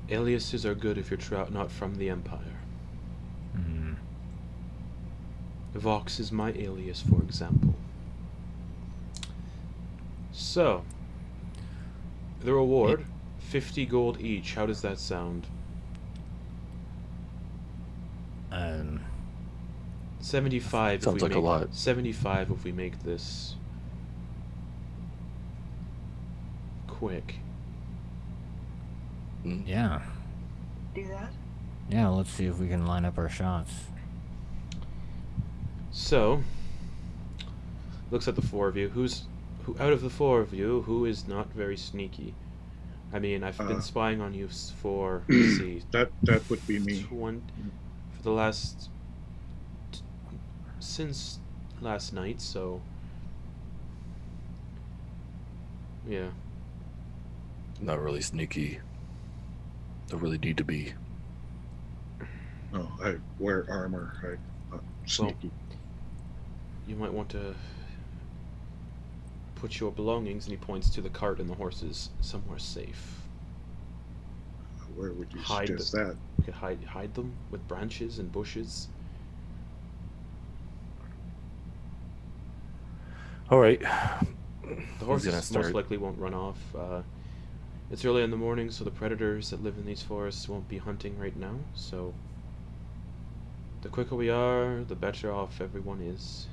Aliases are good if you're not from the Empire. Vox is my alias, for example. So, the reward, 50 gold each. How does that sound? 75. Sounds like a lot. 75 if we make this quick. Yeah. Do that. Yeah, let's see if we can line up our shots. So, looks at the four of you. Who out of the four of you, who is not very sneaky? I mean, I've been spying on you for, let's see, That would be me. for the last since last night. So, yeah. Not really sneaky. Don't really need to be. No, I wear armor. I'm not sneaky. You might want to put your belongings, and he points to the cart and the horses, somewhere safe. Where would you Hide suggest the- that? You could hide them with branches and bushes. All right. The Who's gonna horses start? most likely won't run off. It's early in the morning, so the predators that live in these forests won't be hunting right now. So the quicker we are, the better off everyone is.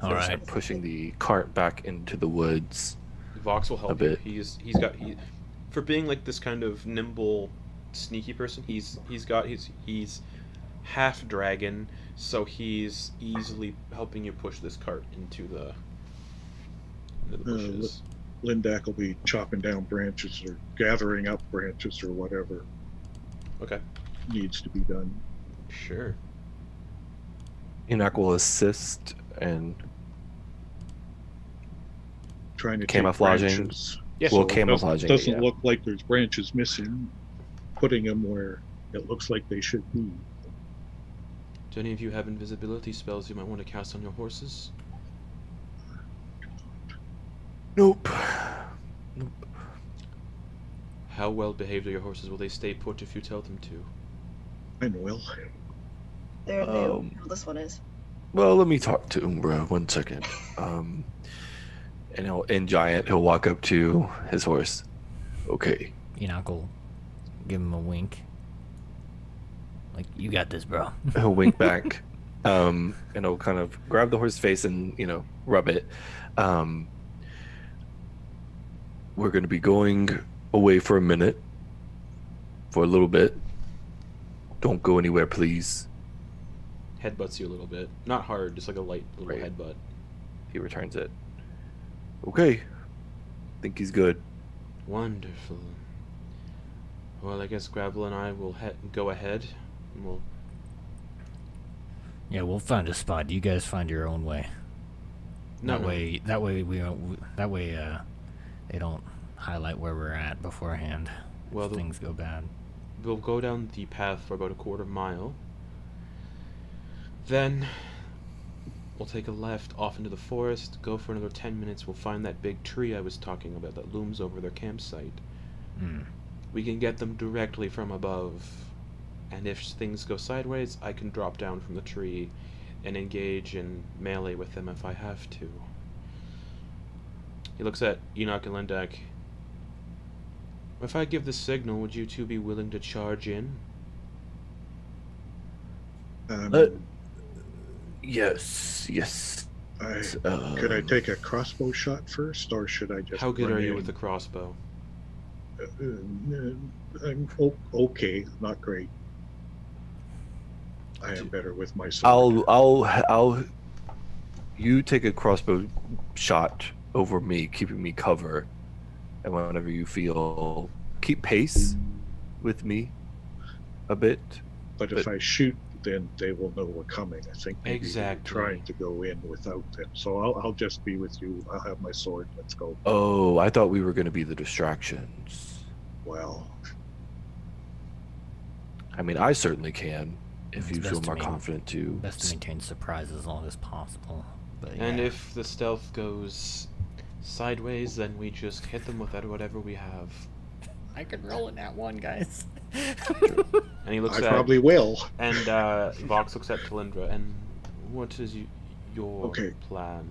All Gonna right. start pushing the cart back into the woods. Vox will help A bit. you. For being like this kind of nimble, sneaky person. He's half dragon, so he's easily helping you push this cart into the bushes. Lindak will be chopping down branches or gathering up branches or whatever Okay, needs to be done. sure. Enoch will assist and Trying to Camouflaging. take branches. Yes, well, so camouflaging. Doesn't yeah. look like there's branches missing. Putting them where it looks like they should be. do any of you have invisibility spells you might want to cast on your horses? Nope. How well behaved are your horses? Will they stay put if you tell them to? I will. There, Um, this one is. Well, let me talk to Umbra 1 second. And in Giant, he'll walk up to his horse. Okay. Enoch will give him a wink. Like, you got this, bro. He'll wink back. And he'll kind of grab the horse's face and, rub it. We're going to be going away for a minute. For a little bit. Don't go anywhere, please. Headbutts you a little bit. Not hard, just like a light little Right. headbutt. He returns it. Okay. Think he's good. Wonderful. Well, I guess Gravel and I will go ahead, and we'll... Yeah, we'll find a spot. You guys find your own way. No, no. That way they don't highlight where we're at beforehand. Well, if things go bad. We'll go down the path for about a quarter mile. Then we'll take a left off into the forest, go for another 10 minutes. We'll find that big tree I was talking about that looms over their campsite. We can get them directly from above. And if things go sideways, I can drop down from the tree and engage in melee with them if I have to. He looks at Enoch and Lendak. If I give the signal, would you two be willing to charge in? Yes, yes. Could I take a crossbow shot first, or should I just? How good run are you in? with the crossbow? I'm okay, not great. I am better with my sword. I'll. You take a crossbow shot over me, keeping me cover, and whenever you feel, keep pace with me a bit. But if I shoot, then they will know we're coming. I think maybe Exactly. they're trying to go in without them. So I'll just be with you. I'll have my sword. Let's go. Oh, I thought we were going to be the distractions. Well, I mean, I certainly can, if It's you best feel to more main- confident to. Best to maintain surprise as long as possible. But And yeah. if the stealth goes sideways, then we just hit them with whatever we have. I could roll in that one, guys. And he looks I at probably will. and Vox looks at Talindra. And what is your Okay. plan?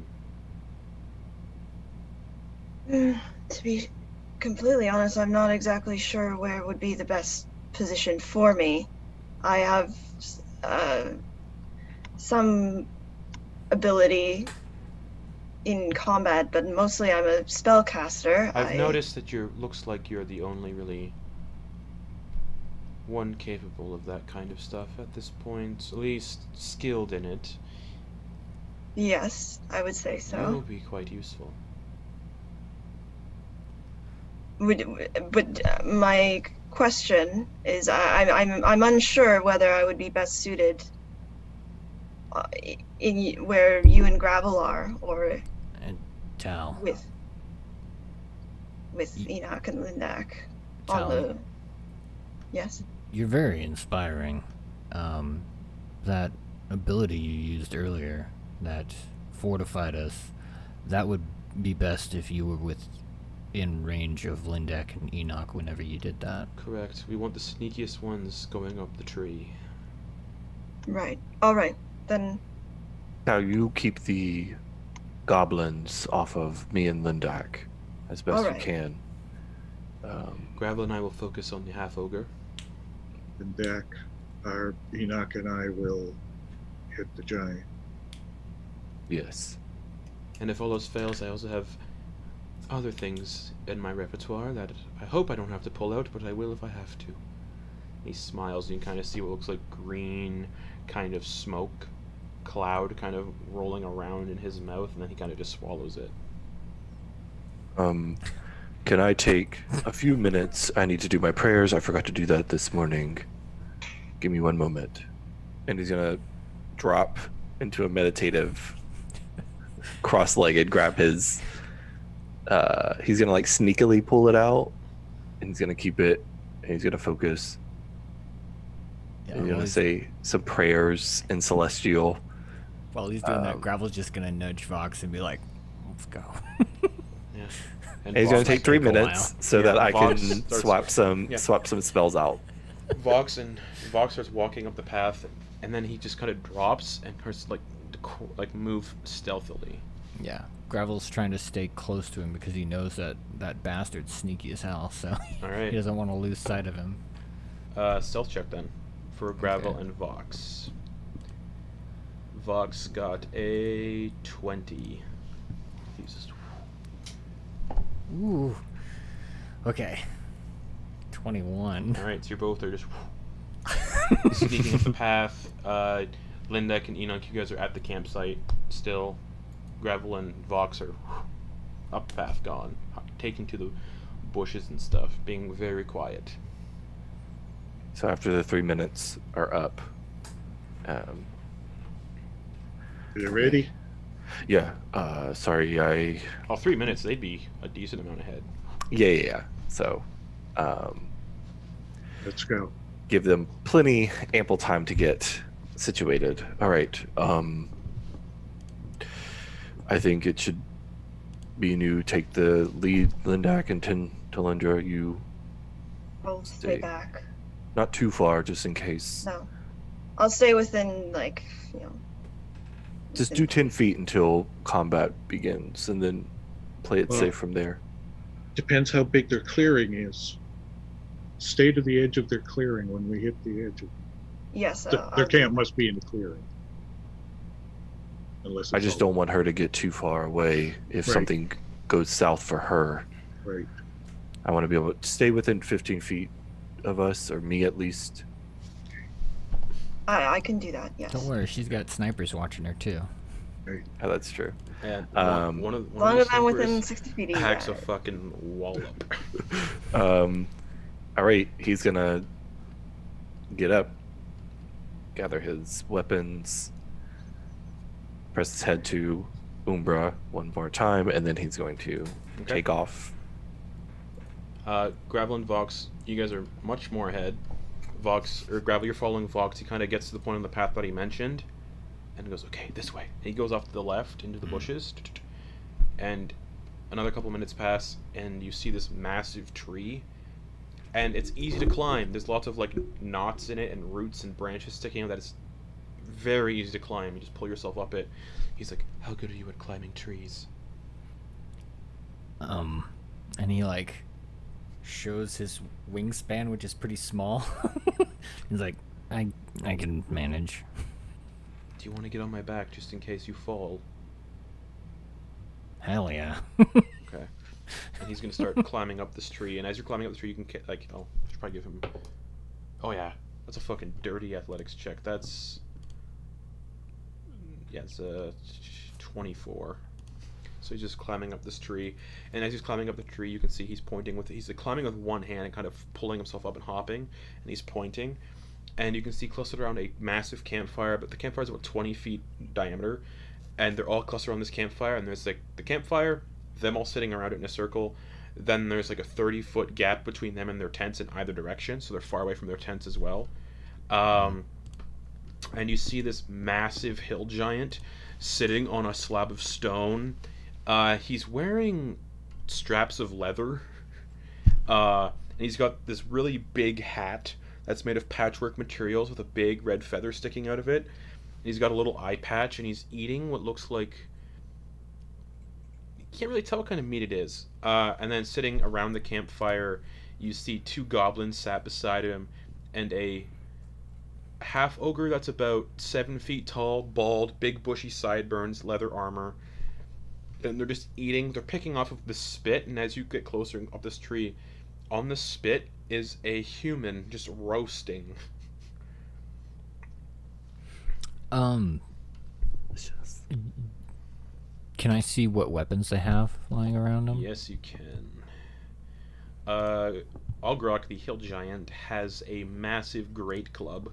To be completely honest, I'm not exactly sure where would be the best position for me. I have some ability in combat, but mostly I'm a spellcaster. I've noticed that looks like you're the only really one capable of that kind of stuff at this point, at least skilled in it. Yes, I would say You'll so. be quite useful. But my question is, I'm unsure whether I would be best suited in where you and Gravel are, or And Tal. with Enoch and Lindak on Tal, the. Yes. you're very inspiring. That ability you used earlier that fortified us, that would be best if you were within range of Lindak and Enoch whenever you did that. Correct. We want the sneakiest ones going up the tree. Right. All right. Then. Now you keep the goblins off of me and Lindak as best you Alright. can. Gravel and I will focus on the half ogre. And Dak, our Enoch and I will hit the giant. Yes. And if all else fails, I also have other things in my repertoire that I hope I don't have to pull out, but I will if I have to. He smiles, and you can kind of see what looks like green kind of smoke cloud kind of rolling around in his mouth, and then he kind of just swallows it. Can I take a few minutes? I need to do my prayers. I forgot to do that this morning. Give me one moment. And he's gonna drop into a meditative, cross-legged, grab his. He's gonna like sneakily pull it out, and he's gonna keep it. And he's gonna focus. Yeah, And he's gonna say some prayers in Celestial. while he's doing that, Gravel's just gonna nudge Vox and be like, "Let's go." Yeah. And he's gonna Vox- take 3 take a minutes while. so Yeah, that I Vox can starts- swap some spells out. Vox starts walking up the path, and then he just kind of drops and starts like move stealthily. Yeah, Gravel's trying to stay close to him because he knows that bastard's sneaky as hell, so All he right. doesn't want to lose sight of him. Stealth check then for Gravel Okay. and Vox. Vox got a 20. He's just Ooh. Okay. 21. all right. So you both are just sneaking up the path. Lindak and Enoch, you guys are at the campsite still. Gravel and Vox are up the path, gone, taking to the bushes and stuff, being very quiet. So after the 3 minutes are up, You ready? yeah. Sorry, Oh, 3 minutes, they'd be a decent amount ahead. yeah. So, Let's go. give them ample time to get situated. All right. I think it should be you take the lead, Lindak, and Talindra, you I'll Stay. stay back. not too far, just in case. No. I'll stay within, Just do 10 feet until combat begins, and then play it Well- safe from there. Depends how big their clearing is. Stay to the edge of their clearing when we hit the edge of Yes, Their I'll do camp that. must be in the clearing. Unless I it's just all- don't want her to get too far away if Right. something goes south for her. Right. I want to be able to stay within 15 feet of us, or me at least. I can do that. Yes. Don't worry, she's got snipers watching her too. Yeah, that's true. And Um, one As long of as I'm within snipers 60 feet of you hacks a guys. fucking wallop. All right, he's gonna get up, gather his weapons, press his head to Umbra one more time, and then he's going to Okay. take off. Gravel and Vox, you guys are much more ahead. Gravel, you're following Vox. He kind of gets to the point on the path that he mentioned, and goes, okay, this way. And he goes off to the left into the bushes, and another couple minutes pass, and you see this massive tree, and it's easy to climb. There's lots of like knots in it and roots and branches sticking out that it's very easy to climb. You just pull yourself up it. He's like, how good are you at climbing trees? And he like shows his wingspan, which is pretty small. He's like, I can manage. Do you want to get on my back just in case you fall? Hell yeah. Okay. And he's gonna start climbing up this tree, and as you're climbing up the tree, you can like, oh, I should probably give him. Oh yeah, that's a fucking dirty athletics check. That's it's a 24. So he's just climbing up this tree, and as he's climbing up the tree, you can see he's pointing with he's climbing with one hand and kind of pulling himself up and hopping, and he's pointing, and you can see clustered around a massive campfire. But the campfire is about 20 feet diameter, and they're all clustered around this campfire. And there's like the campfire, them all sitting around it in a circle. Then there's like a 30-foot gap between them and their tents in either direction, so they're far away from their tents as well. And you see this massive hill giant sitting on a slab of stone. He's wearing straps of leather, and he's got this really big hat that's made of patchwork materials with a big red feather sticking out of it. And he's got a little eye patch, and he's eating what looks like... You can't really tell what kind of meat it is. And then sitting around the campfire, you see two goblins sat beside him, and a half ogre that's about 7 feet tall, bald, big bushy sideburns, leather armor. And they're just eating. They're picking off of the spit, and as you get closer up this tree, on the spit is a human just roasting. Can I see what weapons they have lying around them? Yes, you can. Ogrok, the hill giant, has a massive great club.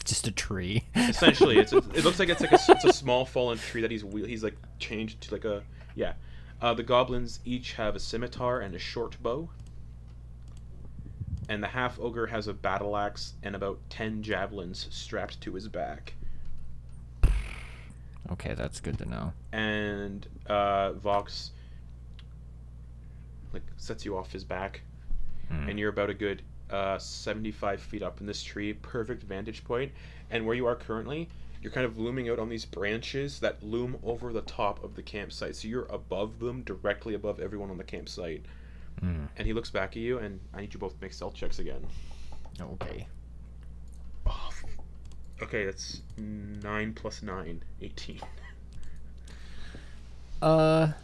Just a tree. Essentially, it looks like it's a small fallen tree that he's like changed to like a the goblins each have a scimitar and a short bow, and the half ogre has a battle axe and about 10 javelins strapped to his back. Okay, that's good to know. And Vox like sets you off his back, and you're about a good 75 feet up in this tree, perfect vantage point. And where you are currently, you're kind of looming out on these branches that loom over the top of the campsite, so you're above them, directly above everyone on the campsite. And he looks back at you, and I need you both to make stealth checks again. Okay. Oh, okay, that's 9 plus 9, 18. That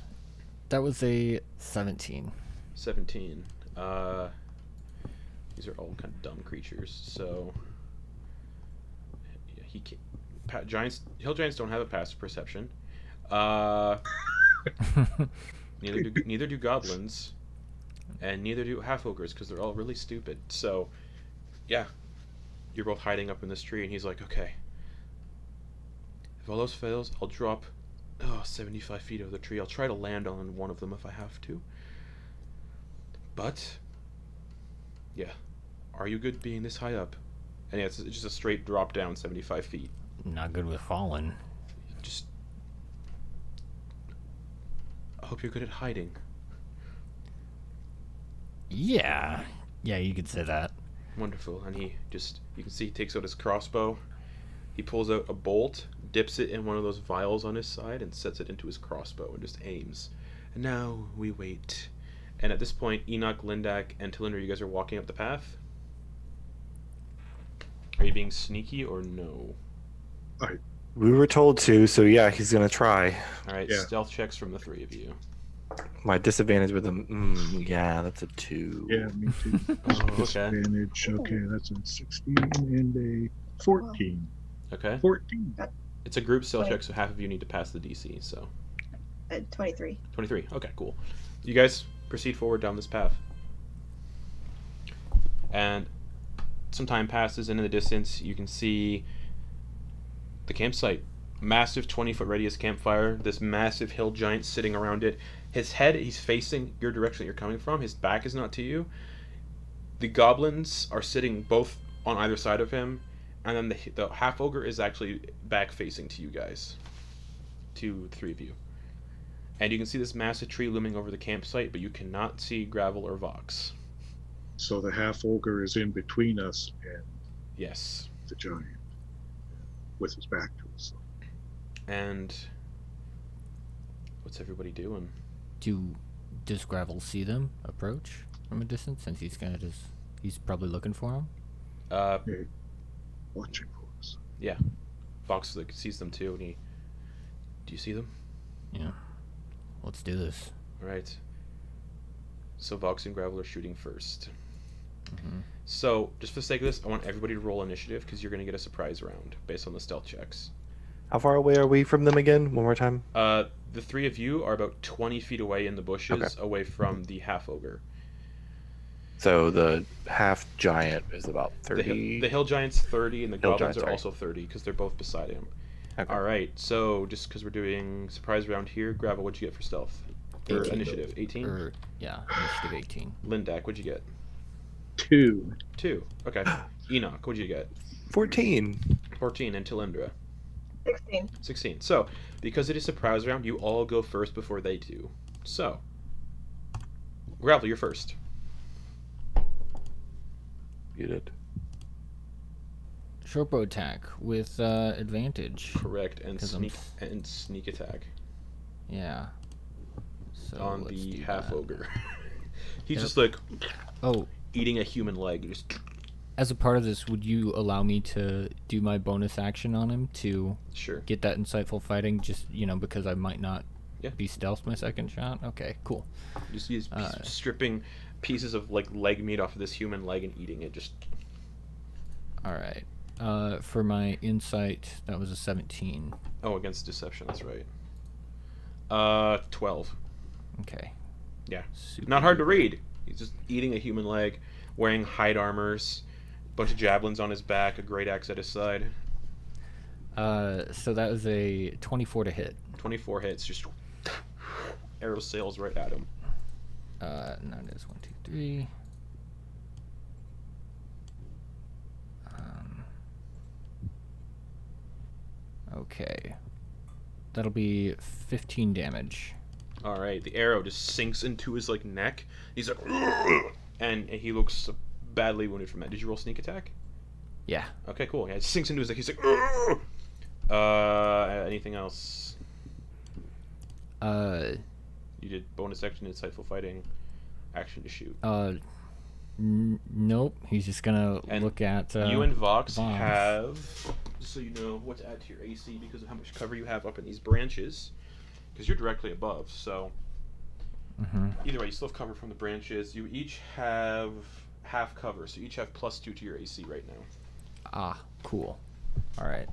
was a 17. 17. These are all kind of dumb creatures, so yeah, he can't. Hill giants don't have a passive perception. Neither do goblins, and neither do half ogres, because they're all really stupid. So, yeah, you're both hiding up in this tree, and he's like, okay, if all else fails, I'll drop 75 feet over the tree. I'll try to land on one of them if I have to. But yeah, are you good being this high up? And yeah, it's just a straight drop down 75 feet. Not good with falling. Just, I hope you're good at hiding. Yeah. Yeah, you could say that. Wonderful. And you can see he takes out his crossbow. He pulls out a bolt, dips it in one of those vials on his side, and sets it into his crossbow and just aims. And now we wait. And at this point, Enoch, Lindak, and Tilinder, you guys are walking up the path. Are you being sneaky or no? We were told to, so yeah, he's gonna try. All right, Yeah. stealth checks from the three of you. My disadvantage with him, yeah, that's a 2. Yeah, me too. Oh, okay. Disadvantage. Okay, that's a 16 and a 14. Okay. 14. It's a group stealth 20. check, so half of you need to pass the DC. So 23. 23. Okay, cool. You guys proceed forward down this path, and some time passes, and in the distance you can see the campsite. Massive 20-foot radius campfire. This massive hill giant sitting around it. His head, he's facing your direction that you're coming from. His back is not to you. The goblins are sitting both on either side of him, and then the half ogre is actually back facing to you guys, to the three of you. And you can see this massive tree looming over the campsite, but you cannot see Gravel or Vox. So the half ogre is in between us and Yes. the giant, with his back to us. And what's everybody doing? Does Gravel see them approach from a distance? Since he's probably looking for them. Watching for us. Vox sees them too, and do you see them? Yeah. Let's do this. All right. So Vox and Gravel are shooting first. Mm-hmm. So just for the sake of this, I want everybody to roll initiative because you're going to get a surprise round based on the stealth checks. How far away are we from them again? One more time. The three of you are about 20 feet away in the bushes, away from the half ogre. So the half giant is about The 30. hill giant's 30, and the Hill goblins giant, are sorry. also 30 because they're both beside him. Okay. All right. So just because we're doing surprise round here, Gravel, what'd you get for stealth? Or 18. initiative? 18. Yeah, initiative 18. Lindak, what'd you get? 2. 2. Okay. Enoch, what'd you get? 14. 14. And Talindra? 16. 16. So, because it is surprise round, you all go first before they do. So, Gravel, you're first. You did. Shortbow attack with advantage. Correct. And 'Cause sneak attack Yeah. So on let's the do half that. ogre. He's Yep. just like Oh, eating a human leg. Just as a part of this, would you allow me to do my bonus action on him to sure. get that insightful fighting? Just because I might not Yeah. be stealth my second shot. Okay, cool. Just he's stripping pieces of like leg meat off of this human leg and eating it. Just All right. For my insight, that was a 17. against deception. That's right. 12. Okay. Yeah. Super Not hard to duper. read. He's just eating a human leg, wearing hide armors, bunch of javelins on his back, a great axe at his side. So that was a 24 to hit. 24 hits, just arrow sails right at him. Now it is 1, 2, 3. Okay. That'll be 15 damage. All right, the arrow just sinks into his like neck. He's like, "Ugh!" and he looks badly wounded from that. Did you roll sneak attack? Yeah. Okay, cool. Yeah, it sinks into his neck. He's like, "Ugh!" Anything else? You did bonus action, insightful fighting, action to shoot. Nope. He's just gonna And look at. You and Vox Vox. have, just so you know, what to add to your AC because of how much cover you have up in these branches, because you're directly above. So either way, you still have cover from the branches. You each have half cover, so you each have +2 to your AC right now. Ah, cool. All right.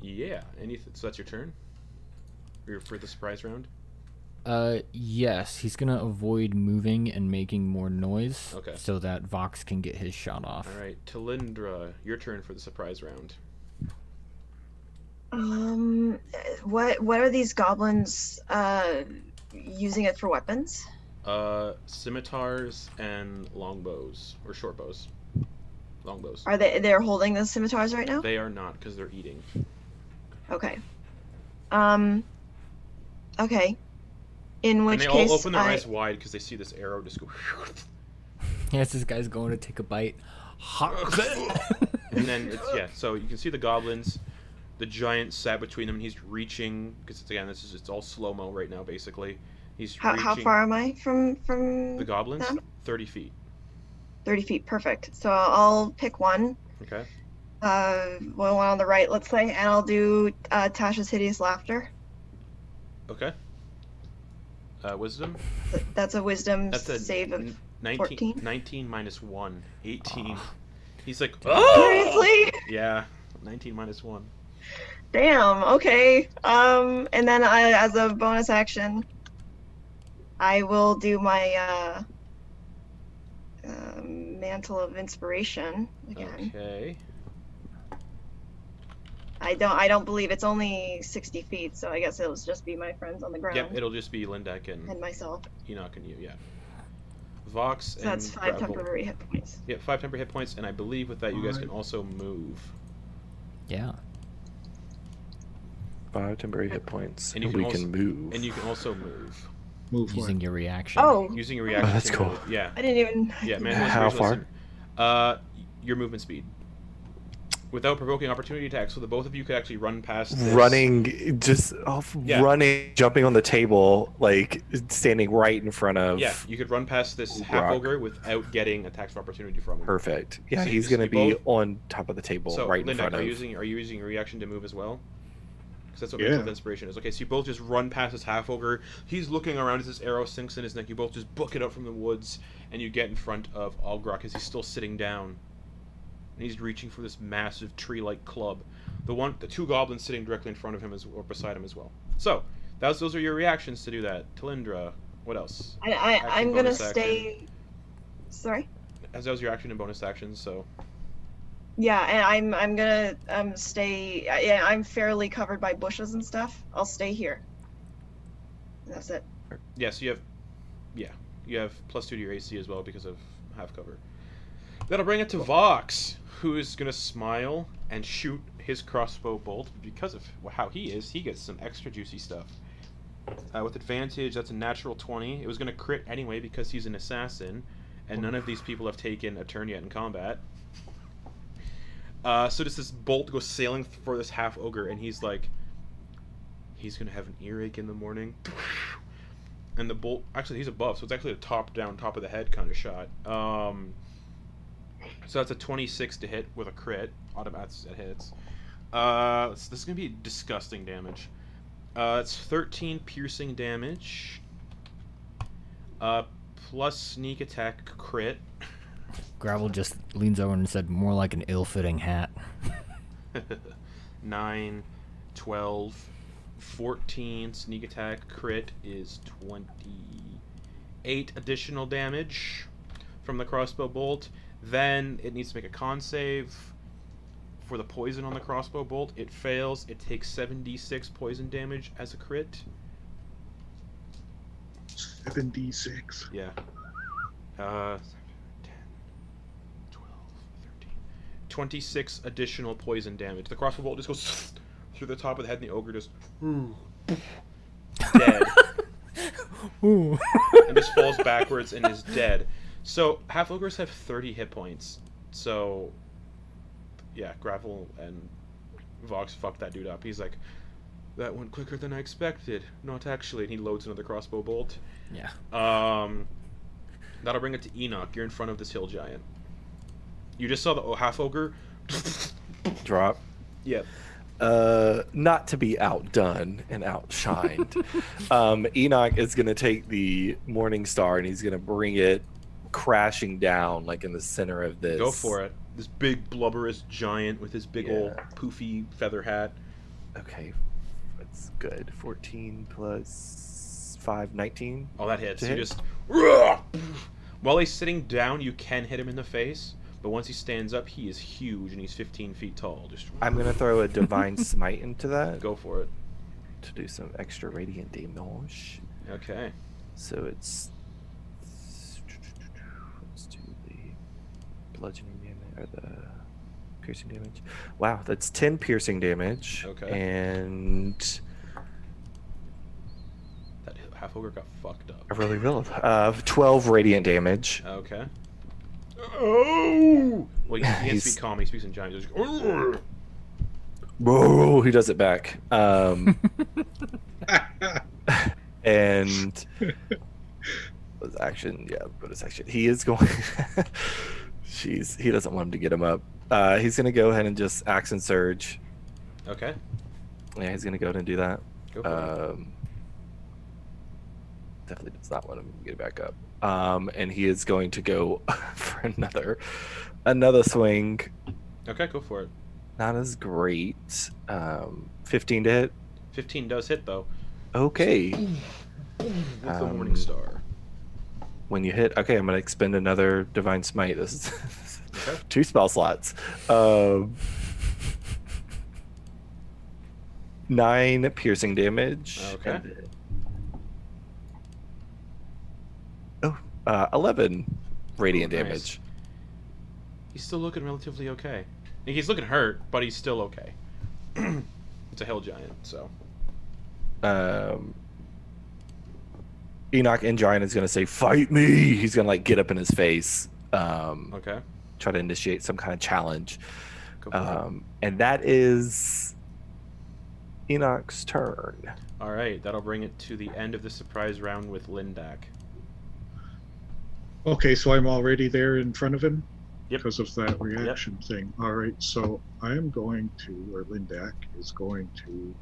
Yeah. Anything? So that's your turn. For the surprise round. Yes, he's gonna avoid moving and making more noise. Okay. So that Vox can get his shot off. All right, Talindra, your turn for the surprise round. What are these goblins using it for weapons? Scimitars and longbows or short bows. Longbows. Are they're holding the scimitars right now? They are not because they're eating. Okay. Okay. In And which they case, all open their eyes wide because they see this arrow just go. Yes, this guy's going to take a bite. And then so you can see the goblins. The giant sat between them, and he's reaching because it's all slow mo right now. Basically, he's how reaching. far am I from The goblins, them? 30 feet. 30 feet, perfect. So I'll pick one. Okay. One on the right, let's say, and I'll do Tasha's Hideous Laughter. Okay. Wisdom. That's a wisdom That's a save of 19, 14. 19 minus 1. 18. He's like, Seriously? Yeah, 19 minus 1. Damn, okay. And then as a bonus action, I will do my Mantle of Inspiration again. Okay. I don't believe it's only 60 feet, so I guess it'll just be my friends on the ground. Yep, it'll just be Lindek and myself. Enoch and you, yeah. Vox So and that's 5 Grapple. temporary hit points. Yep, 5 temporary hit points, and I believe with that you guys can also move. Yeah. 5 temporary hit points. And And, you can we also- can move. And you can also move. Move Using what? your reaction. Oh, Using your reaction that's to cool. move. Yeah. I didn't even. Yeah, man. How far? Your movement speed. Without provoking opportunity attacks, so the both of you could actually run past this. Running, just off, Yeah. running, jumping on the table, like standing right in front of. Yeah, you could run past this half Rock. ogre without getting attacks of opportunity from him. Perfect. Yeah, So you he's just gonna do be both? on top of the table, So, right in Linda, front are of. you using your reaction to move as well? Because that's what Yeah. Mantle of Inspiration is. Okay, so you both just run past this half ogre. He's looking around as this arrow sinks in his neck. You both just book it up from the woods, and you get in front of Ogrok as he's still sitting down. And he's reaching for this massive tree-like club. The 2 goblins sitting directly in front of him or beside him as well. So, those are your reactions to do that. Talindra, what else? I'm Action, gonna bonus stay. Sorry. As that was your action and bonus actions, so Yeah, and I'm gonna stay. Yeah, I'm fairly covered by bushes and stuff. I'll stay here. That's it. yeah, so you have +2 to your AC as well because of half cover. That'll bring it to Vox, who is gonna smile and shoot his crossbow bolt. Because of how he is, he gets some extra juicy stuff. With advantage, that's a natural 20. It was gonna crit anyway because he's an assassin, and none of these people have taken a turn yet in combat. So does this bolt go sailing for this half ogre, and he's like, he's gonna have an earache in the morning. And the bolt, actually he's above, so it's actually a top of the head kind of shot. So that's a 26 to hit with a crit. Automats it hits. This is gonna be disgusting damage. It's 13 piercing damage. Plus sneak attack crit. Gravel just leans over and said, more like an ill-fitting hat. 9, 12, 14. Sneak attack crit is 28 additional damage from the crossbow bolt. Then it needs to make a con save for the poison on the crossbow bolt. It fails. It takes 7d6 poison damage as a crit. 7d6. Yeah. 10, 12, 13. 26 additional poison damage. The crossbow bolt just goes through the top of the head, and the ogre just dead. Ooh. And just falls backwards and is dead. So half ogres have 30 hit points. So yeah, Gravel and Vox fucked that dude up. He's like, that went quicker than I expected. Not actually. And he loads another crossbow bolt. Yeah. That'll bring it to Enoch. You're in front of this hill giant. You just saw the half ogre Drop. Yep. Not to be outdone and outshined. Enoch is going to take the Morning Star and he's going to bring it crashing down like in the center of this. Go for it. This big blubberous giant with his big old Yeah. poofy feather hat. Okay, that's good. 14 plus 5, 19. Oh, that hits. To You hit? just... While he's sitting down, you can hit him in the face. But once he stands up, he is huge and he's 15 feet tall. Just I'm going to throw a Divine Smite into that go for it. to do some extra radiant damage. Okay. So it's... Let's do the bludgeoning damage, or the piercing damage. Wow, that's 10 piercing damage. Okay. And That half ogre got fucked up. I really will. 12 radiant damage. Okay. Oh! Well, he can't He's- speak calm. He speaks in giant. He's just, "Urgh." Whoa, he does it back. And bonus action. Yeah, bonus action. He is going. He doesn't want him to get him up. He's gonna go ahead and just action surge. Okay. Yeah, he's gonna go ahead and do that. Go for it. Definitely does not want him to get back up. And he is going to go for another swing. Okay, go for it. Not as great. 15 to hit. 15 does hit though. Okay. With the Morning Star. When you hit, okay, I'm gonna expend another Divine Smite. This is Okay. 2 spell slots. 9 piercing damage. Okay. And 11 radiant Nice. damage. He's still looking relatively okay. He's looking hurt, but he's still okay. It's a hell giant, so. Enoch and Giant is gonna say, "Fight me!" He's gonna like get up in his face. Okay. Try to initiate some kind of challenge. Go for it. And that is Enoch's turn. All right, that'll bring it to the end of the surprise round with Lindak. Okay, so I'm already there in front of him? Yep. Because of that reaction thing. All right, so I am going to, or Lindak is going to.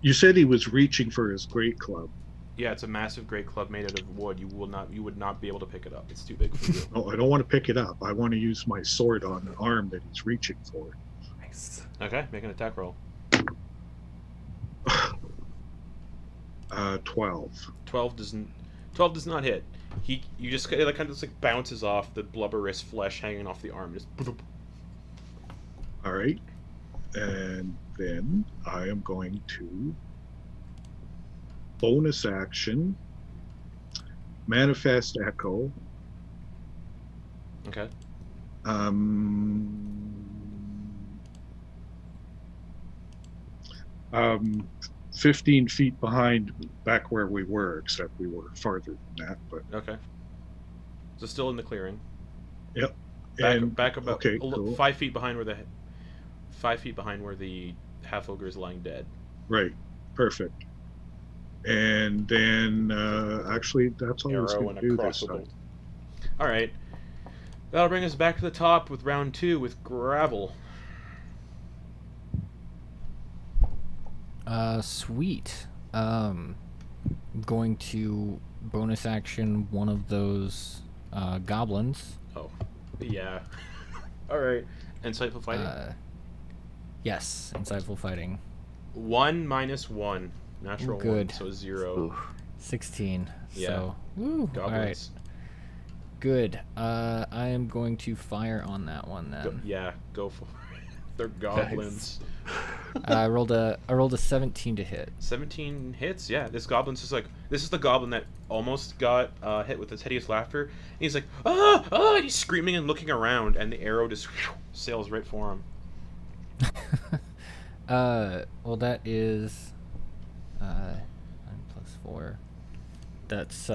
You said he was reaching for his great club. Yeah, it's a massive great club made out of wood. You would not be able to pick it up. It's too big for you. No, I don't want to pick it up. I want to use my sword on the arm that he's reaching for. Nice. Okay, make an attack roll. 12. 12 does not hit. You just it kind of just like bounces off the blubberous flesh hanging off the arm. Just All right, and then I am going to bonus action, manifest echo. okay. 15 feet behind back where we were, except we were farther than that. But Okay. So still in the clearing. yep. Back about okay, cool. 5 feet behind where the 5 feet behind where the half ogre is lying dead. Right. Perfect. And then actually, that's all I was Arrow going and to a do this crossbow time. bolt. All right. That'll bring us back to the top with round 2 with gravel. Sweet. Going to bonus action one of those goblins. Oh, yeah. All right. Insightful fighting. Yes, insightful fighting. 1 minus 1. Natural Ooh, good. 1, so 0. Ooh. 16. Yeah. So, woo. All right. Goblins. Good. I am going to fire on that one then. Go for it. They're goblins. I rolled a 17 to hit. 17 hits, yeah. This goblin's just like, this is the goblin that almost got hit with his hideous laughter. And he's like, ah, ah, and he's screaming and looking around, and the arrow just sails right for him. Well, that is 9 plus 4. That's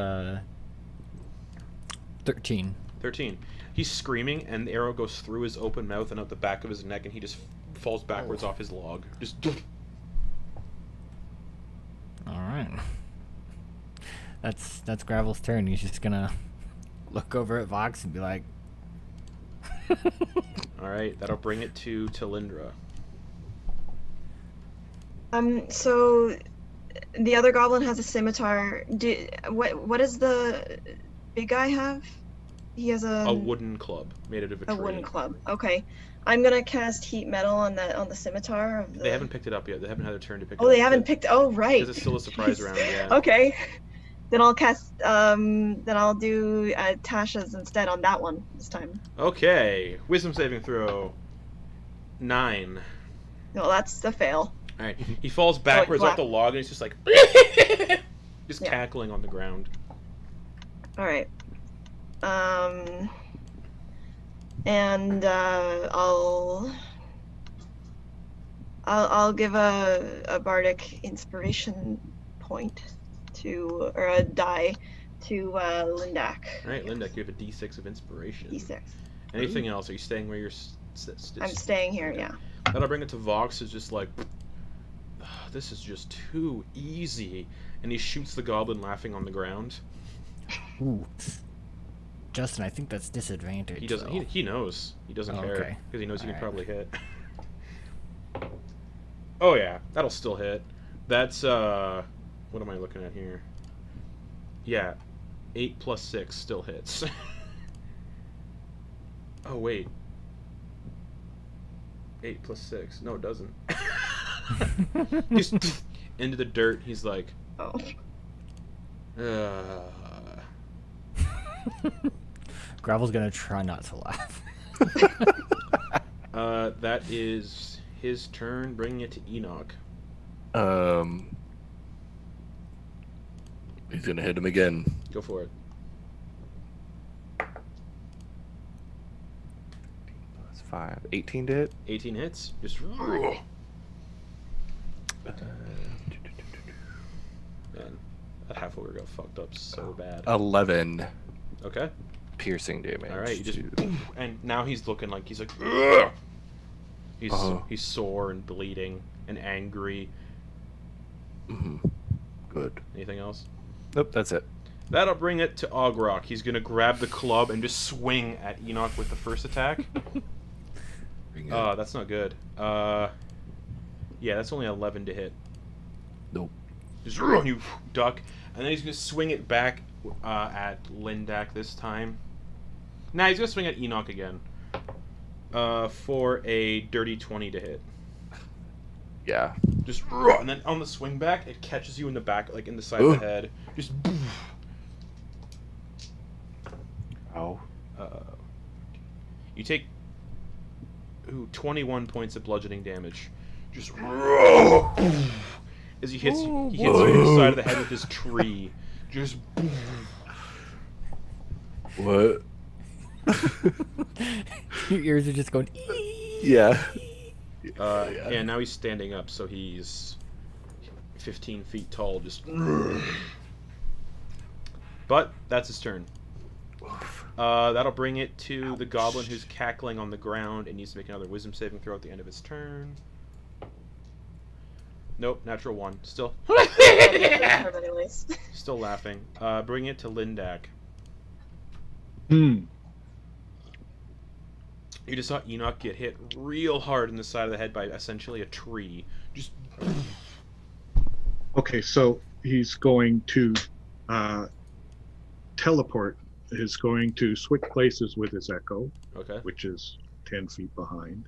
13. 13. He's screaming, and the arrow goes through his open mouth and out the back of his neck, and he just falls backwards off his log. Just. All right. That's Gravel's turn. He's just gonna look over at Vox and be like, All right, that'll bring it to Lindra. So the other goblin has a scimitar. What does the big guy have? He has a wooden club made out of a tree. A wooden club. Okay. I'm gonna cast heat metal on the scimitar of the... They haven't picked it up yet. They haven't had their turn to pick it up. Oh, they haven't yet. picked... Oh, right. Because it's still a surprise round, yeah. Okay. Then I'll cast... Then I'll do Tasha's instead on that one this time. Okay. Wisdom saving throw. 9. No, that's the fail. Alright. He falls backwards off the log, and he's just like... just cackling on the ground. Alright. And I'll give a bardic inspiration point to, or a die to Lindak. Alright, Linda, you have a d6 of inspiration. D6. Anything else? Are you staying where you're... I'm staying here, yeah. That'll bring it to Vox, who's just like... This is just too easy. And he shoots the goblin laughing on the ground. Ooh. Justin, I think that's disadvantage. He doesn't. though. He knows. He doesn't Oh, care okay. because he knows he can Alright. probably hit. Oh yeah, that'll still hit. That's what am I looking at here? Yeah, 8 plus 6 still hits. Oh wait, 8 plus 6. No, it doesn't. Just into the dirt. He's like, Oh. Gravel's gonna try not to laugh. That is his turn, bringing it to Enoch. He's gonna hit him again. Go for it. That's 5. 18 to hit. 18 hits. Just. Man, that half ogre got fucked up so bad. 11 Okay. piercing damage. All right. You just. to- And now he's looking like he's like. "Ugh!" He's Uh-huh. he's sore and bleeding and angry. Mhm. Good. Anything else? Nope, that's it. That'll bring it to Ogrok. He's gonna grab the club and just swing at Enoch with the first attack. Bring it. That's not good. Yeah, that's only 11 to hit. Nope. Just you duck, and then he's gonna swing it back at Lindak this time. Nah, he's gonna swing at Enoch again. For a dirty 20 to hit. Yeah. Just and then on the swing back, it catches you in the back, like in the side of the head. Just. Ow. You take 21 points of bludgeoning damage. Just as he hits you in the side of the head with this tree. Just What? Your ears are just going. Yeah. and now he's standing up, so he's 15 feet tall. Just. But that's his turn. That'll bring it to the goblin who's cackling on the ground and needs to make another wisdom saving throw at the end of his turn. Nope, natural 1. Still. Anyways. Still laughing. Bring it to Lindak. Hmm. You just saw Enoch get hit real hard in the side of the head by essentially a tree. Just. Okay, so he's going to teleport. Is going to switch places with his echo, Okay. which is 10 feet behind.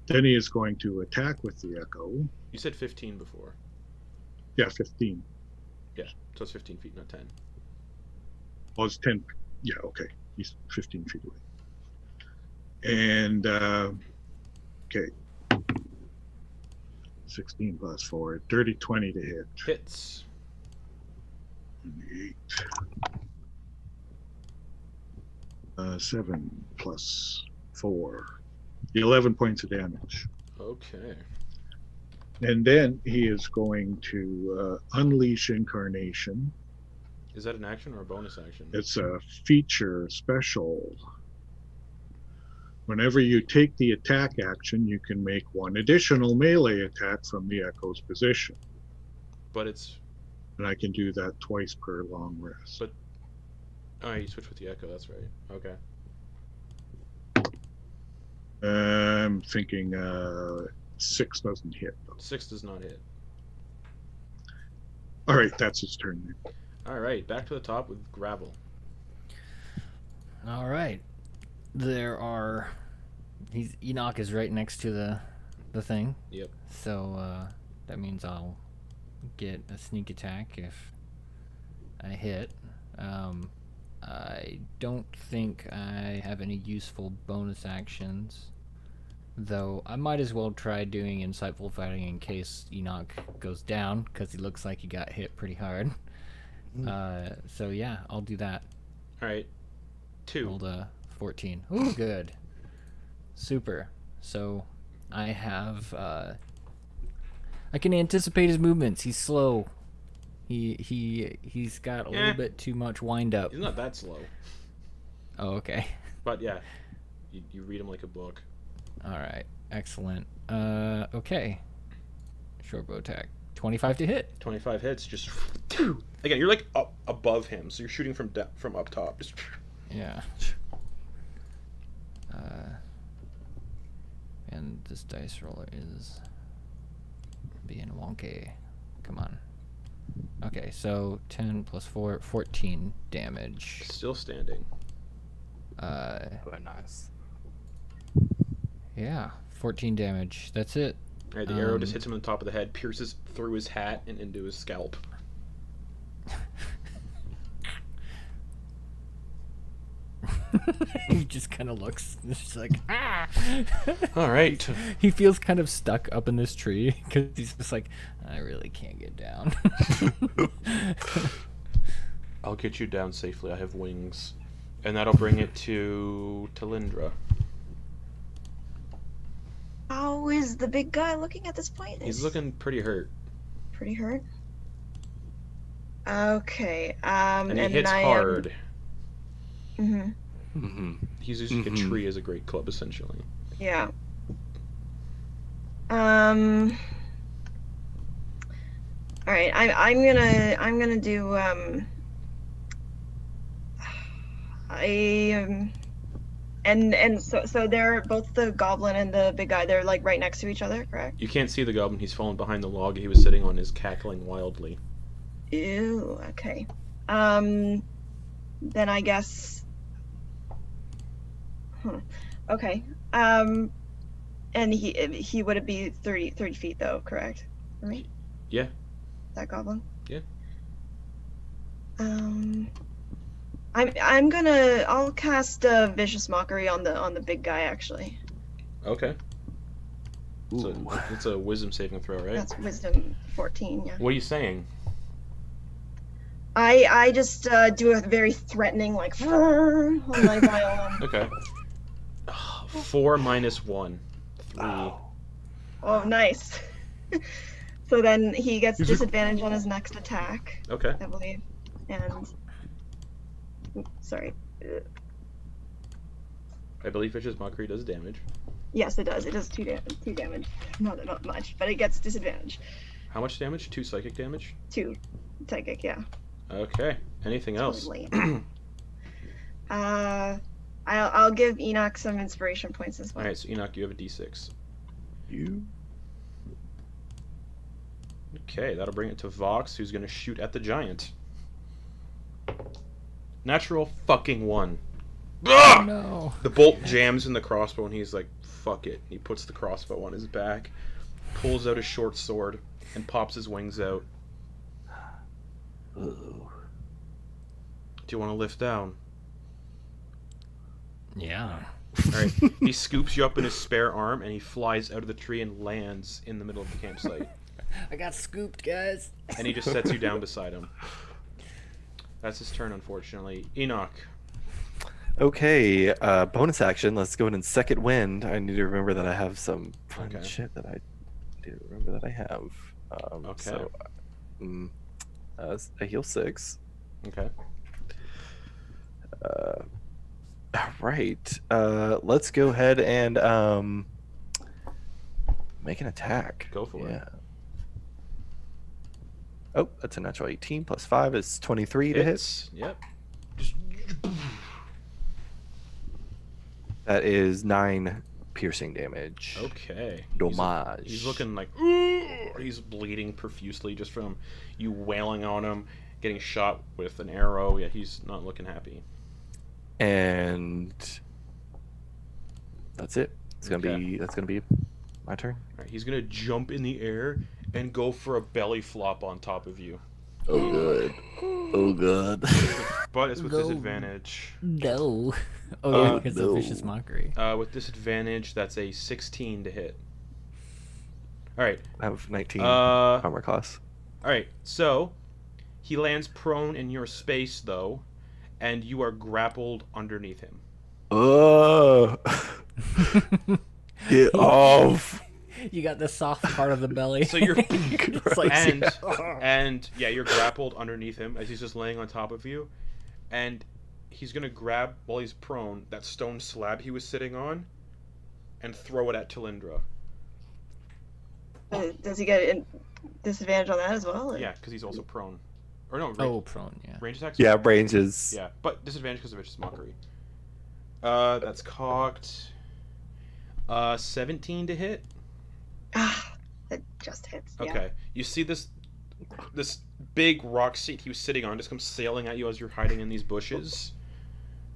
Then he is going to attack with the echo. You said 15 before. Yeah, 15. Yeah, so it's 15 feet, not 10. Oh, it's 10. Yeah, okay. He's 15 feet away. And, okay. 16 plus 4. Dirty 20 to hit. Hits. 8. 7 plus 4. 11 points of damage. Okay. And then he is going to unleash incarnation. Is that an action or a bonus action? It's a feature special. Whenever you take the attack action, you can make one additional melee attack from the echo's position. But it's. And I can do that twice per long rest. But. Oh, you switch with the echo, that's right. Okay. I'm thinking 6 doesn't hit. 6 does not hit. All right, that's his turn then. Alright, back to the top with Gravel. All right. Enoch is right next to the thing. Yep. So that means I'll get a sneak attack if I hit. I don't think I have any useful bonus actions, though I might as well try doing insightful fighting in case Enoch goes down, because he looks like he got hit pretty hard. So yeah, I'll do that. Alright. 2. Rolled a 14. Ooh, good. Super. So I have I can anticipate his movements. He's slow. He's got a little bit too much wind up. He's not that slow. Oh, okay. But yeah, you read him like a book. All right. Excellent. Okay. Short bow attack. 25 to hit. 25 hits. Just again, you're like up above him, so you're shooting from up top. Just Yeah. And this dice roller is being wonky. Come on. Okay, so 10 plus 4, 14 damage. still standing. Nice. Yeah, 14 damage. That's it. All right, the arrow just hits him on the top of the head, pierces through his hat and into his scalp. He just kind of looks. It's just like, ah! All right. He feels kind of stuck up in this tree because he's just like, I really can't get down. I'll get you down safely. I have wings. And that'll bring it to Talindra. How is the big guy looking at this point? He's Is looking pretty hurt. pretty hurt. Okay. And he hits hard. He's using a tree as a great club, essentially. Yeah. All right. I'm gonna do and so they're both the goblin and the big guy. They're like right next to each other, correct? You can't see the goblin. He's fallen behind the log he was sitting on, is cackling wildly. Ew. Okay. Then I guess. Okay. And he would it be 30 feet though, correct? Right? Yeah. That goblin? Yeah. I'll cast Vicious Mockery on the big guy actually. Okay. So it's a wisdom saving throw, right? That's wisdom 14, yeah. What are you saying? I just do a very threatening like on my violin. Okay. 4 minus 1. 3. Oh, nice. So then he gets disadvantage on his next attack, Okay. I believe. And sorry. I believe Vicious Mockery does damage. Yes, it does. It does 2 damage. Not much, but it gets disadvantage. How much damage? 2 psychic damage? 2 psychic, yeah. Okay. Anything else? Totally. I'll give Enoch some inspiration points as well. Alright, so Enoch, you have a d6. You. Okay, that'll bring it to Vox, who's gonna shoot at the giant. Natural fucking 1. Oh, no. The bolt jams in the crossbow and he's like, fuck it. He puts the crossbow on his back, pulls out his short sword, and pops his wings out. Ooh. Do you want to lift down? Yeah. Alright, he scoops you up in his spare arm and he flies out of the tree and lands in the middle of the campsite. I got scooped, guys. And he just sets you down beside him. That's his turn, unfortunately. Enoch. Okay, bonus action. Let's go in second wind. I need to remember that I have some fun Okay. shit that I do remember that I have. Okay. So, I heal 6. Okay. Right. Let's go ahead and make an attack. Go for it. Oh, that's a natural 18 plus 5 is 23 to hit. Hits. Yep. Just... That is 9 piercing damage. Okay. Dommage. He's looking like, ooh, he's bleeding profusely just from you wailing on him, getting shot with an arrow. Yeah, he's not looking happy. And that's it. That's gonna Okay. be my turn. All right, he's gonna jump in the air and go for a belly flop on top of you, Oh good. Oh good. but it's with Go. disadvantage. No. Oh, yeah, because no. of Vicious Mockery. With disadvantage, that's a 16 to hit. All right. I have 19 Uh, armor class. All right. So he lands prone in your space, though, and you are grappled underneath him. Oh. Get off. You got the soft part of the belly. So you're It's like, and yeah, you're grappled underneath him as he's just laying on top of you, and he's gonna grab while he's prone that stone slab he was sitting on, and throw it at Talindra. Does he get disadvantage on that as well? Or? Yeah, because he's also prone. Or no, Oh, prone, yeah. range attacks? Yeah, ranges. Yeah, but disadvantage because of Vicious Mockery. That's cocked. 17 to hit. Ah, that just hits. Yeah. Okay. You see this big rock seat he was sitting on just comes sailing at you as you're hiding in these bushes.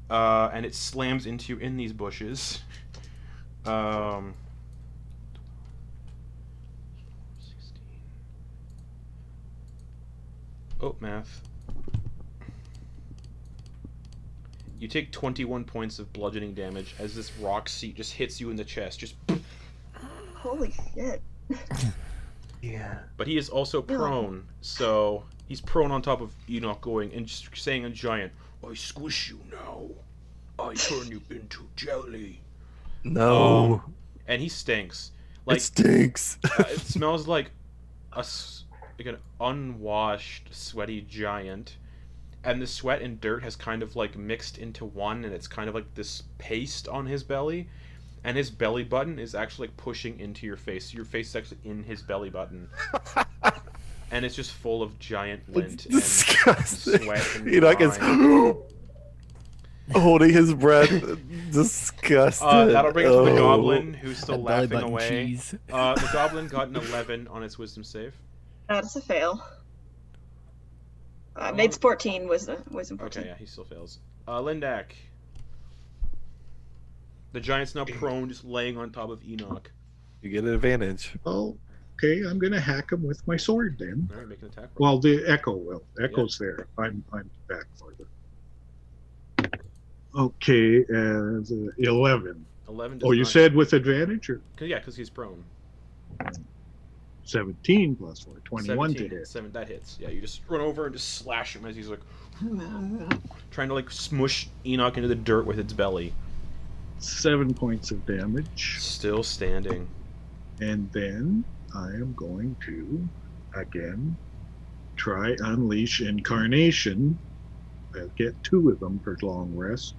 And it slams into you in these bushes. 16. Oh, math. You take 21 points of bludgeoning damage as this rock seat just hits you in the chest. Just. Holy shit. Yeah. But he is also prone, so he's prone on top of Enoch going and just saying a giant, "I squish you now. I turn you into jelly." No. And he stinks. It stinks. It smells like like an unwashed, sweaty giant. And the sweat and dirt has kind of like mixed into one, and it's kind of like this paste on his belly. And his belly button is actually like pushing into your face. Your face is actually in his belly button. And it's just full of giant lint and sweat and Enoch is holding his breath. Disgusted. That'll bring us to the goblin, who's still That belly laughing button away. cheese. The goblin got an 11 on its wisdom save. That's a fail. Made 14 wisdom 14. Okay, yeah, he still fails. Lindak. The giant's now prone, just laying on top of Enoch. You get an advantage. Oh, okay. I'm gonna hack him with my sword then. Alright, make an attack roll. Well, the echo will. Echo's there. I'm back farther. Okay, 11. 11 Oh, you not- said with advantage or Yeah, because he's prone. 17 plus 4, 21 to 17, hit. 7, that hits. Yeah, you just run over and just slash him as he's like trying to like smush Enoch into the dirt with its belly. 7 points of damage. Still standing. And then I am going to, again, try Unleash Incarnation. I'll get 2 of them for long rest.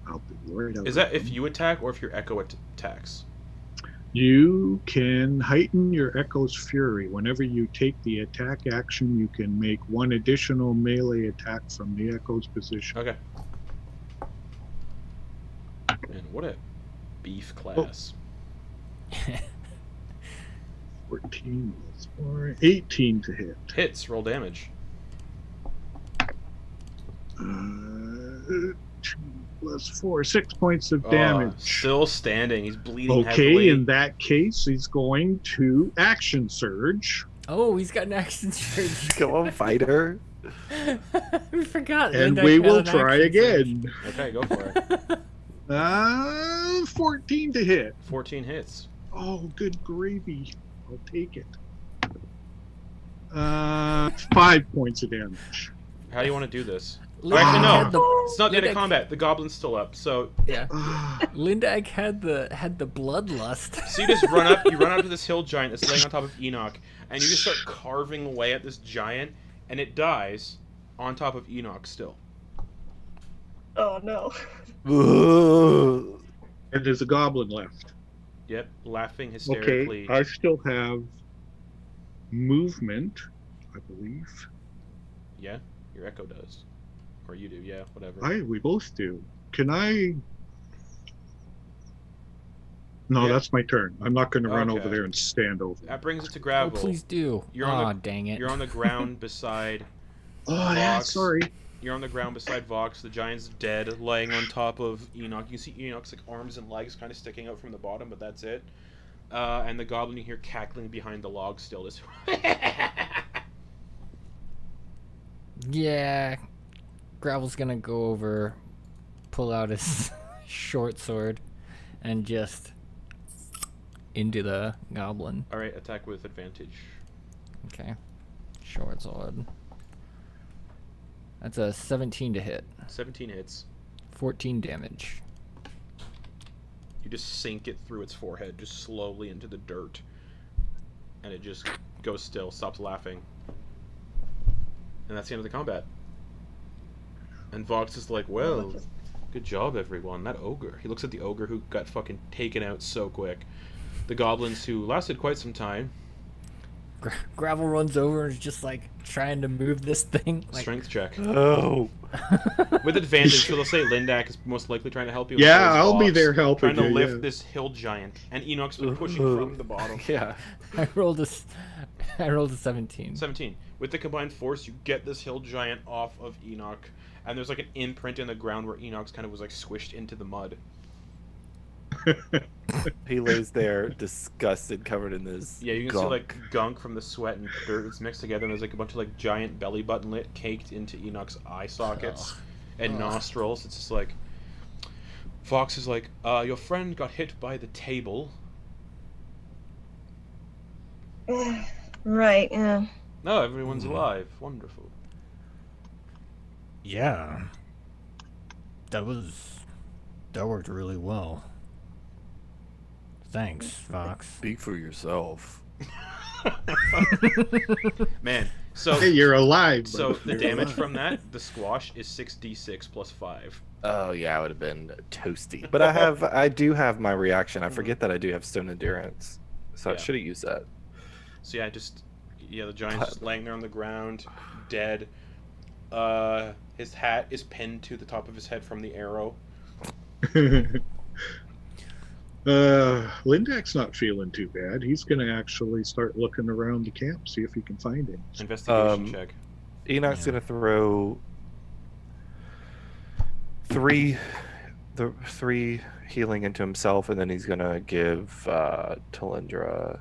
I'll be right out. Is that if you attack or if your echo attacks? You can heighten your Echo's Fury. Whenever you take the attack action, you can make 1 additional melee attack from the Echo's position. Okay. And what a beef class. 14 plus 4, 18 to hit. Hits, roll damage. 2 plus 4, 6 points of damage. Still standing. He's bleeding Okay, heavily. in that case, he's going to Action Surge. Oh, he's got an action surge. Come on, fighter. We forgot. And Lindak we had will an try action surge. again. Okay, go for it. 14 to hit. 14 hits. Oh, good gravy. I'll take it. 5 points of damage. How do you want to do this? Lindak Actually, no. had the- It's not the end of Lindak- combat. The goblin's still up. So Yeah. Ah, Lindak had the bloodlust. So you just run up to this hill giant that's laying on top of Enoch, and you just start carving away at this giant, and it dies on top of Enoch still. Oh no. and there's a goblin left. Yep, laughing Okay, hysterically. I still have movement, I believe. Yeah, your echo does. Or you do, yeah, whatever. We both do. Can I? No, Yeah. that's my turn. I'm not going to run Okay. over there and stand over. That brings it to Oh, gravel. please do. You're on the- dang it. You're on the ground beside Oh, yeah, Vox. sorry. You're on the ground beside Vox. The giant's dead, laying on top of Enoch. You can see Enoch's like arms and legs kind of sticking out from the bottom, but that's it. And the goblin you hear cackling behind the log still. Just Yeah. Gravel's gonna go over, pull out his short sword, and just into the goblin. All right, attack with advantage. Okay. Short sword. That's a 17 to hit. 17 hits. 14 damage. You just sink it through its forehead, just slowly into the dirt. And it just goes still, stops laughing. And that's the end of the combat. And Vox is like, well, good job, everyone. That ogre. He looks at the ogre who got fucking taken out so quick. The goblins who lasted quite some time. Gravel runs over and is just like trying to move this thing. Like, Strength check. Oh. With advantage, so they'll say Lindak is most likely trying to help you. Yeah, as well as I'll be Vox, there helping trying to you, lift yeah. this hill giant, and Enoch's been pushing from the bottom. Yeah. I rolled a 17. 17. With the combined force, you get this hill giant off of Enoch, and there's like an imprint in the ground where Enoch's kind of was like squished into the mud. He lays there, disgusted, covered in this. Yeah, you can gunk. see like gunk from the sweat and dirt that's mixed together, and there's like a bunch of like giant belly button lit caked into Enoch's eye sockets and nostrils. It's just like Fox is like, your friend got hit by the table. Right, yeah. No, everyone's alive. Wonderful. Yeah. That worked really well. Thanks, Fox. Speak for yourself. Man, so Hey, you're alive. so bud. the You're damage alive. from that, the squash is 6d6 plus 5. Oh yeah, I would have been toasty. But I do have my reaction. I forget that I do have stone endurance, so I Yeah. should have used that. So yeah, the giant's just laying there on the ground, dead. His hat is pinned to the top of his head from the arrow. Lindak's not feeling too bad. He's going to actually start looking around the camp, see if he can find him. Investigation check. Enoch's gonna throw three healing into himself, and then he's gonna give Talindra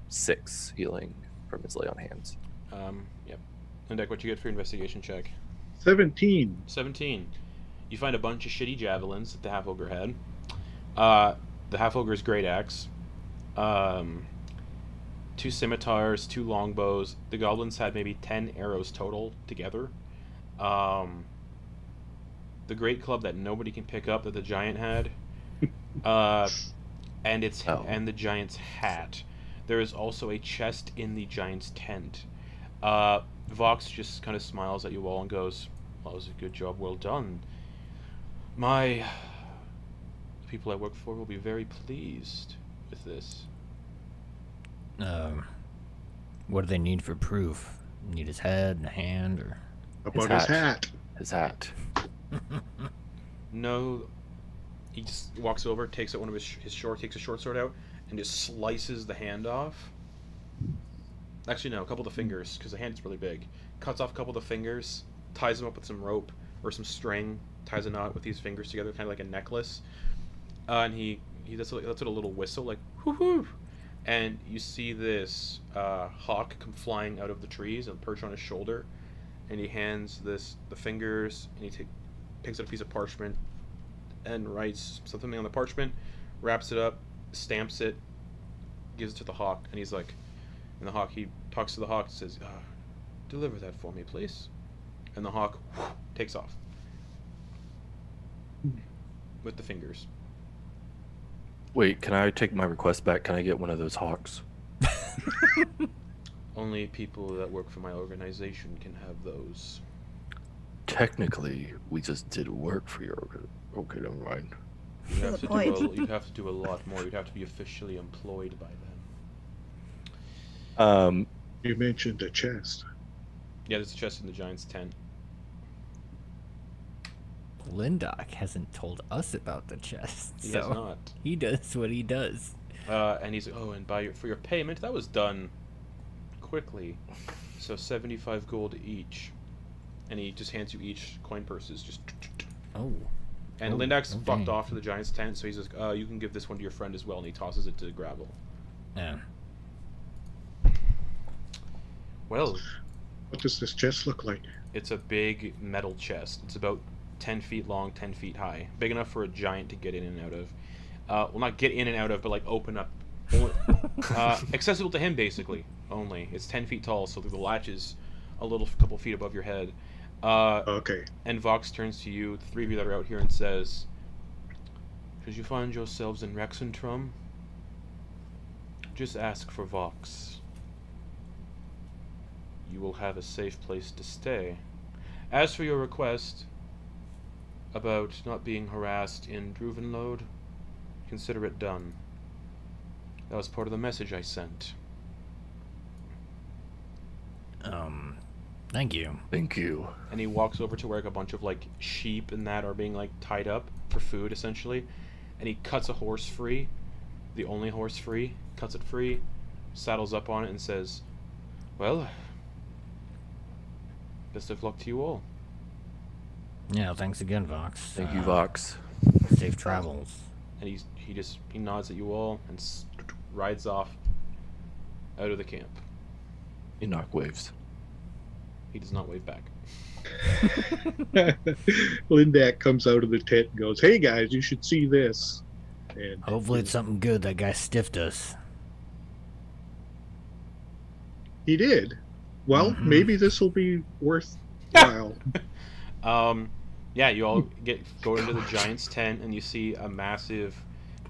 6 healing from his lay on hands. Yep. Lindak, what you get for your investigation check? 17. 17. You find a bunch of shitty javelins that the half ogre had. The half ogre's great axe. 2 scimitars, 2 longbows. The goblins had maybe 10 arrows total together. The great club that nobody can pick up that the giant had. And the giant's hat. There is also a chest in the giant's tent. Vox just kind of smiles at you all and goes, "Well, that was a good job, well done. The people I work for will be very pleased with this." What do they need for proof? Need his head and a hand, or About his hat. His hat. No, he just walks over, takes out one of his short sword out, and just slices the hand off. Actually, no, a couple of the fingers, because the hand is really big. Cuts off a couple of the fingers, ties them up with some rope or some string, ties a knot with these fingers together, kind of like a necklace. And he does a little whistle, like whoo-hoo, and you see this hawk come flying out of the trees and perch on his shoulder, and he hands the fingers, and he picks up a piece of parchment and writes something on the parchment, wraps it up, stamps it, gives it to the hawk, and he's like, he talks to the hawk and says, "Deliver that for me, please." And the hawk takes off with the fingers. Wait, can I take my request back? Can I get one of those hawks? Only people that work for my organization can have those. Technically, we just did work for your okay, never mind. You have Good to point. you'd have to do a lot more. You'd have to be officially employed by them. You mentioned a chest. Yeah, there's a chest in the giant's tent. Lindock hasn't told us about the chest, He so has not. he does what he does. And he's like, "Oh, and for your payment, that was done quickly. So 75 gold each." And he just hands you each coin purses, just. Oh. And Oh, Lindak's okay. fucked off to the giant's tent, so he's like, "You can give this one to your friend as well," and he tosses it to Gravel. Yeah. Well, What does this chest look like? it's a big metal chest. It's about 10 feet long, 10 feet high. Big enough for a giant to get in and out of. Well, not get in and out of, but like open up. Accessible to him, basically, only. It's 10 feet tall, so the latch is a couple feet above your head. Okay. And Vox turns to you, the three of you that are out here, and says, "Should you find yourselves in Rexentrum, just ask for Vox. You will have a safe place to stay. As for your request about not being harassed in Druvenlode, consider it done. That was part of the message I sent." Thank you. Thank you. And he walks over to where like a bunch of like sheep and that are being like tied up for food essentially, and he cuts a horse free, the only horse free, cuts it free, saddles up on it and says, "Well, best of luck to you all." Yeah, thanks again, Vox. Thank you, Vox. Safe travels. And he nods at you all and rides off out of the camp. Enoch waves. He does not wave back. Lindak comes out of the tent and goes, "Hey guys, you should see this." And Hopefully it's something good. That guy stiffed us. he did. Well, maybe this will be worthwhile. Yeah, you all go into the giant's tent and you see a massive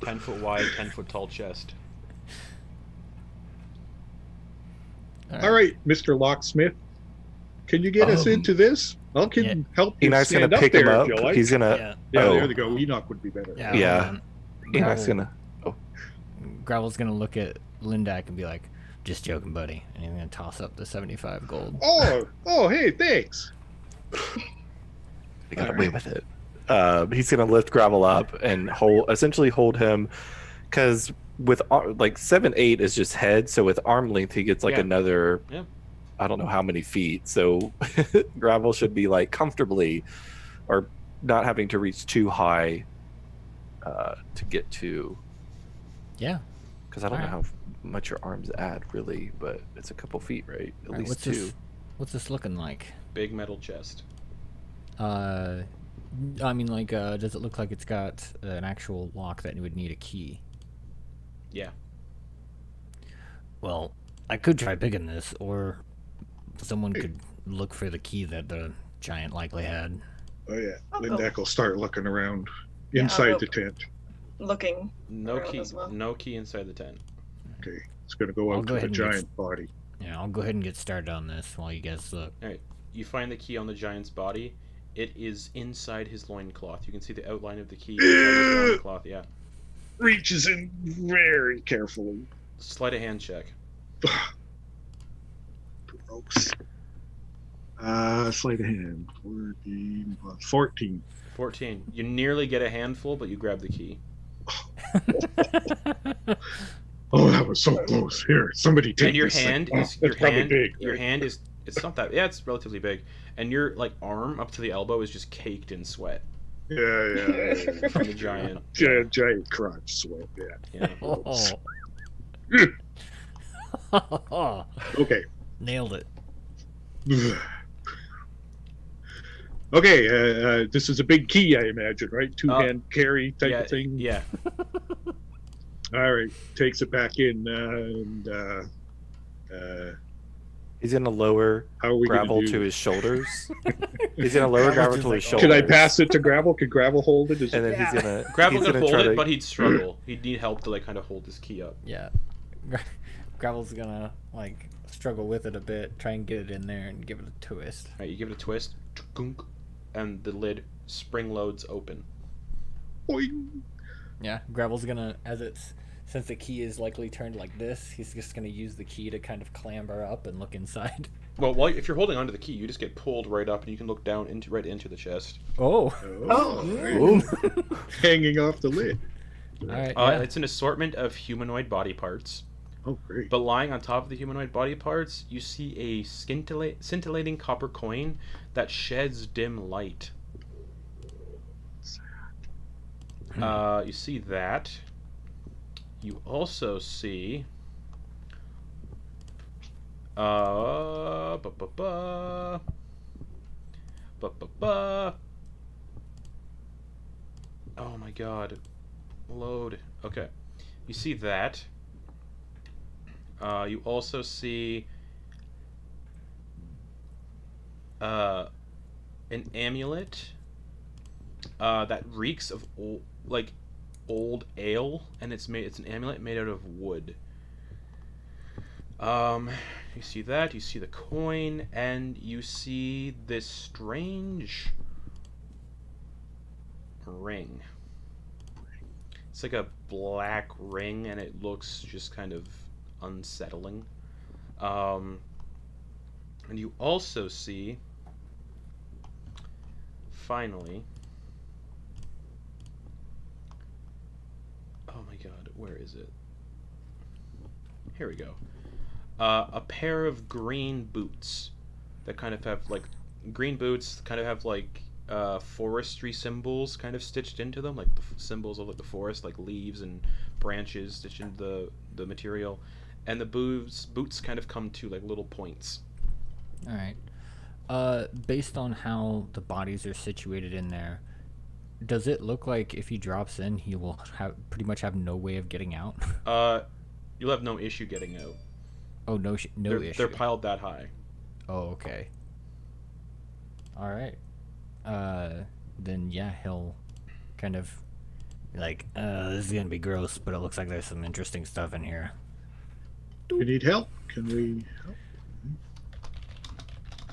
10-foot wide, 10-foot tall chest. All right, Mr. Locksmith, can you get us into this? I can help you Enoch's stand gonna pick up him there up. if you like. He's gonna. Yeah, oh. there they go. Enoch would be better. Yeah. Enoch's gonna. Gravel's gonna look at Lindak and be like, "Just joking, buddy," and he's gonna toss up the 75 gold. Oh, hey, thanks. They got away with it. He's gonna lift Gravel up and essentially hold him, because with like 7-8 is just head, so with arm length he gets like another. Yeah. I don't know how many feet. So Gravel should be like comfortably, or not having to reach too high, to get to. Yeah. Because I don't know how much your arms add really, but it's a couple feet, right? At least two. What's this looking like? Big metal chest. I mean, like, does it look like it's got an actual lock that you would need a key? Yeah. Well, I could try picking this, or someone could look for the key that the giant likely had. Oh yeah, I'll go. Lindak will start looking around Yeah, I'll inside go. the tent. Looking. No around key. as well. No key inside the tent. Okay, it's gonna go I'll out go to the ahead and get giant body. Yeah, I'll go ahead and get started on this while you guys look. All right. You find the key on the giant's body. It is inside his loincloth. You can see the outline of the key inside his loincloth. Yeah. Reaches in very carefully. Sleight of hand check. Gross. Sleight of hand. 14 plus 14. 14. You nearly get a handful, but you grab the key. Oh, that was so close. Here, somebody take And your this thing. hand Oh, is your that's probably hand. big, Your right? hand is. It's not that. Yeah, it's relatively big. And your like arm up to the elbow is just caked in sweat Yeah. from the giant. Giant crotch sweat. Yeah. Oh. Okay. Nailed it. Okay. This is a big key, I imagine, right? Two-hand carry type Yeah. of thing. Yeah. All right. Takes it back in, He's gonna lower how are we Gravel gonna do? to his shoulders. He's gonna lower Gravel to his shoulders. Can I pass it to Gravel? Can Gravel hold it? And then he's gonna. Gravel he's could gonna hold try it, to- but he'd struggle. He'd need help to like kind of hold this key up. Yeah. Gravel's gonna, like, struggle with it a bit, try and get it in there and give it a twist. All right. You give it a twist, and the lid spring loads open. Boing. Yeah, Gravel's gonna, since the key is likely turned like this, he's just gonna use the key to kind of clamber up and look inside. Well, if you're holding onto the key, you just get pulled right up, and you can look down right into the chest. Oh. Oh. Hanging off the lid. Alright, It's an assortment of humanoid body parts. Oh, great. But lying on top of the humanoid body parts, you see a scintillating copper coin that sheds dim light. You see that. You also see. Oh my god. Load. Okay. You see that. You also see an amulet that reeks of old ale, and it's an amulet made out of wood. You see that, you see the coin, and you see this strange ring. It's like a black ring, and it looks just kind of unsettling. And you also see, finally, oh my god, where is it? Here we go. A pair of green boots that kind of have like green boots, kind of have like forestry symbols kind of stitched into them, like the symbols of like the forest, like leaves and branches stitched into the material, and the boots kind of come to like little points. All right. Based on how the bodies are situated in there, does it look like if he drops in, he will pretty much have no way of getting out? You'll have no issue getting out. Oh, no issue. They're piled that high. Oh, okay. All right. Then yeah, he'll kind of like, this is gonna be gross, but it looks like there's some interesting stuff in here. You need help? Can we help?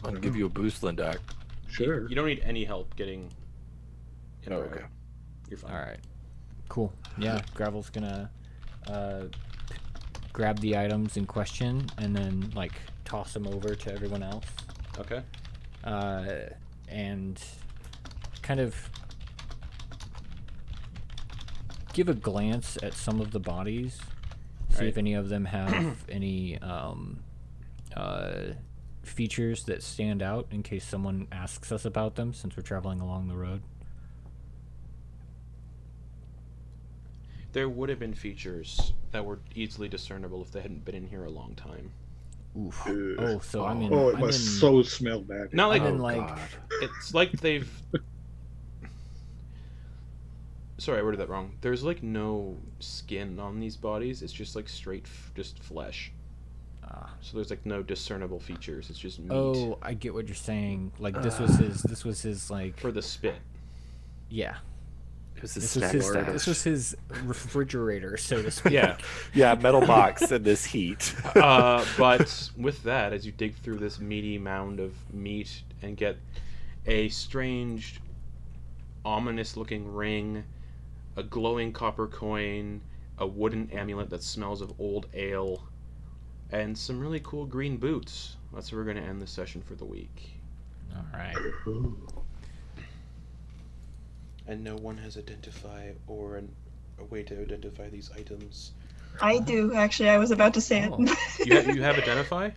I'll give you a boost, Lindak. Sure. You don't need any help getting. Oh, okay. You're fine. All right. Cool. Yeah, Gravel's gonna grab the items in question and then like toss them over to everyone else. Okay. And kind of give a glance at some of the bodies, see if any of them have any features that stand out in case someone asks us about them, since we're traveling along the road. There would have been features that were easily discernible if they hadn't been in here a long time. Oof. Oh, so I'm in. Oh, it I'm must in, so smell bad. Not like I'm in, like, God. it's like they've. Sorry, I worded that wrong. There's like no skin on these bodies. It's just like straight, just flesh. So there's like no discernible features. It's just meat. Oh, I get what you're saying. Like this was his. This was his like. For the spit. Yeah. It was This his was snack his. stash. This was his refrigerator, so to speak. Yeah. Yeah, metal box in this heat. But with that, as you dig through this meaty mound of meat and get a strange, ominous-looking ring, a glowing copper coin, a wooden amulet that smells of old ale, and some really cool green boots. That's where we're going to end the session for the week. All right. And no one has identified or a way to identify these items. I do, actually. I was about to say Oh. it. You have identify?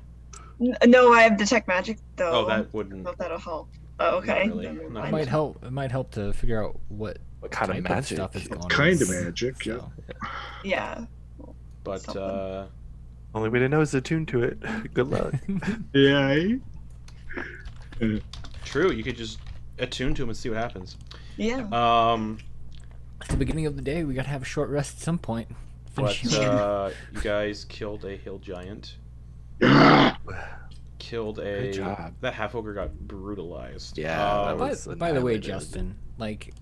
No, I have detect magic, though. Oh, that I don't wouldn't. know if that'll help. Oh, okay. Not really. Never Not mind. It might help. It might help to figure out what kind of type magic? stuff is going on. Kind of magic, yeah. So, Yeah. But Something. Only way to know is attuned to it. Good luck. Yeah. true, you could just attune to them and see what happens. Yeah. It's the beginning of the day. We gotta have a short rest at some point. But Finish your- you guys killed a hill giant. Killed a. Good job. That half ogre got brutalized. Yeah, that Um, was- by the way, annihilated. Justin, like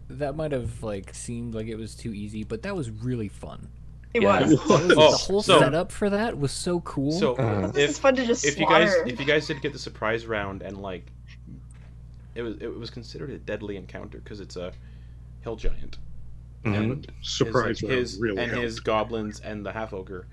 that might have like seemed like it was too easy, but that was really fun. It yeah. was. The Oh, whole so- setup for that was so cool. So It's if fun to just if you slaughter. guys did get the surprise round and like it was considered a deadly encounter because it's a hill giant. Mhm. And Surprise round his really and his helped. goblins and the half ogre,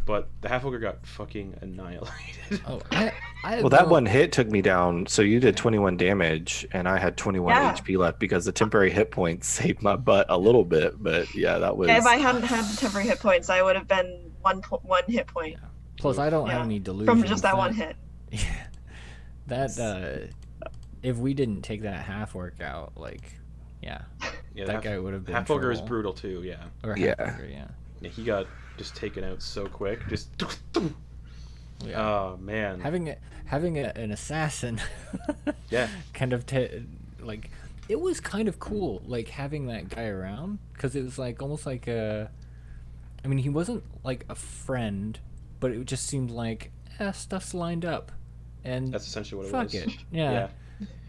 but the half ogre got fucking annihilated. oh, I Well, that one hit took me down. So you did 21 damage, and I had 21 Yeah. HP left because the temporary hit points saved my butt a little bit. But yeah, that was. Yeah, if I hadn't had the temporary hit points, I would have been one hit point Plus, I don't have Yeah. any delusions. from just that one hit. Yeah. That if we didn't take that half orc out, like, yeah, Yeah, that guy would have been. half ogre is trouble. brutal too. Yeah. Or Yeah. half ogre, yeah. Yeah, he got just taken out so quick. Just. Yeah. Oh man. Having an assassin. Yeah. Kind of like it was kind of cool, like having that guy around, because it was like almost like a. I mean, he wasn't like a friend, but it just seemed like stuff's lined up, and That's essentially what it fuck was. it, yeah.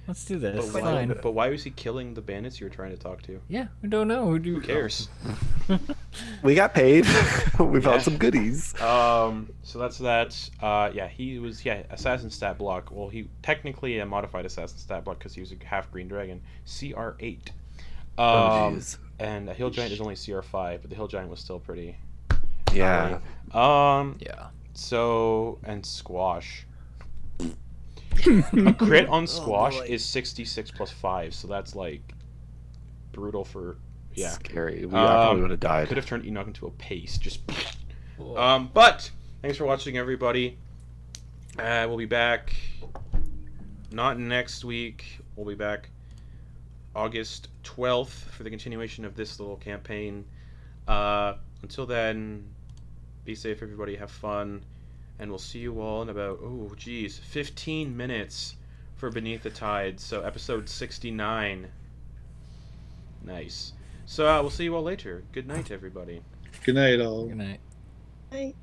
Let's do this. But Fine. why was he killing the bandits you were trying to talk to? Yeah, we don't know. Who cares? We got paid. We Yeah. found some goodies. So that's that. Yeah, he was assassin stat block. Well, he technically a modified assassin stat block because he was a half green dragon. CR8. Oh, jeez. And a hill giant is only CR5, but the hill giant was still pretty. Yeah. gnarly. Yeah. So and squash. A crit on squash boy. is 66 plus 5, so that's like brutal for yeah. Scary. I probably would have died. Could have turned Enoch into a paste. Just but thanks for watching, everybody. We'll be back not next week. We'll be back August 12th for the continuation of this little campaign. Until then, be safe, everybody. Have fun. And we'll see you all in about, 15 minutes for Beneath the Tides. So episode 69. Nice. So we'll see you all later. Good night, everybody. Good night, all. Good night. Right.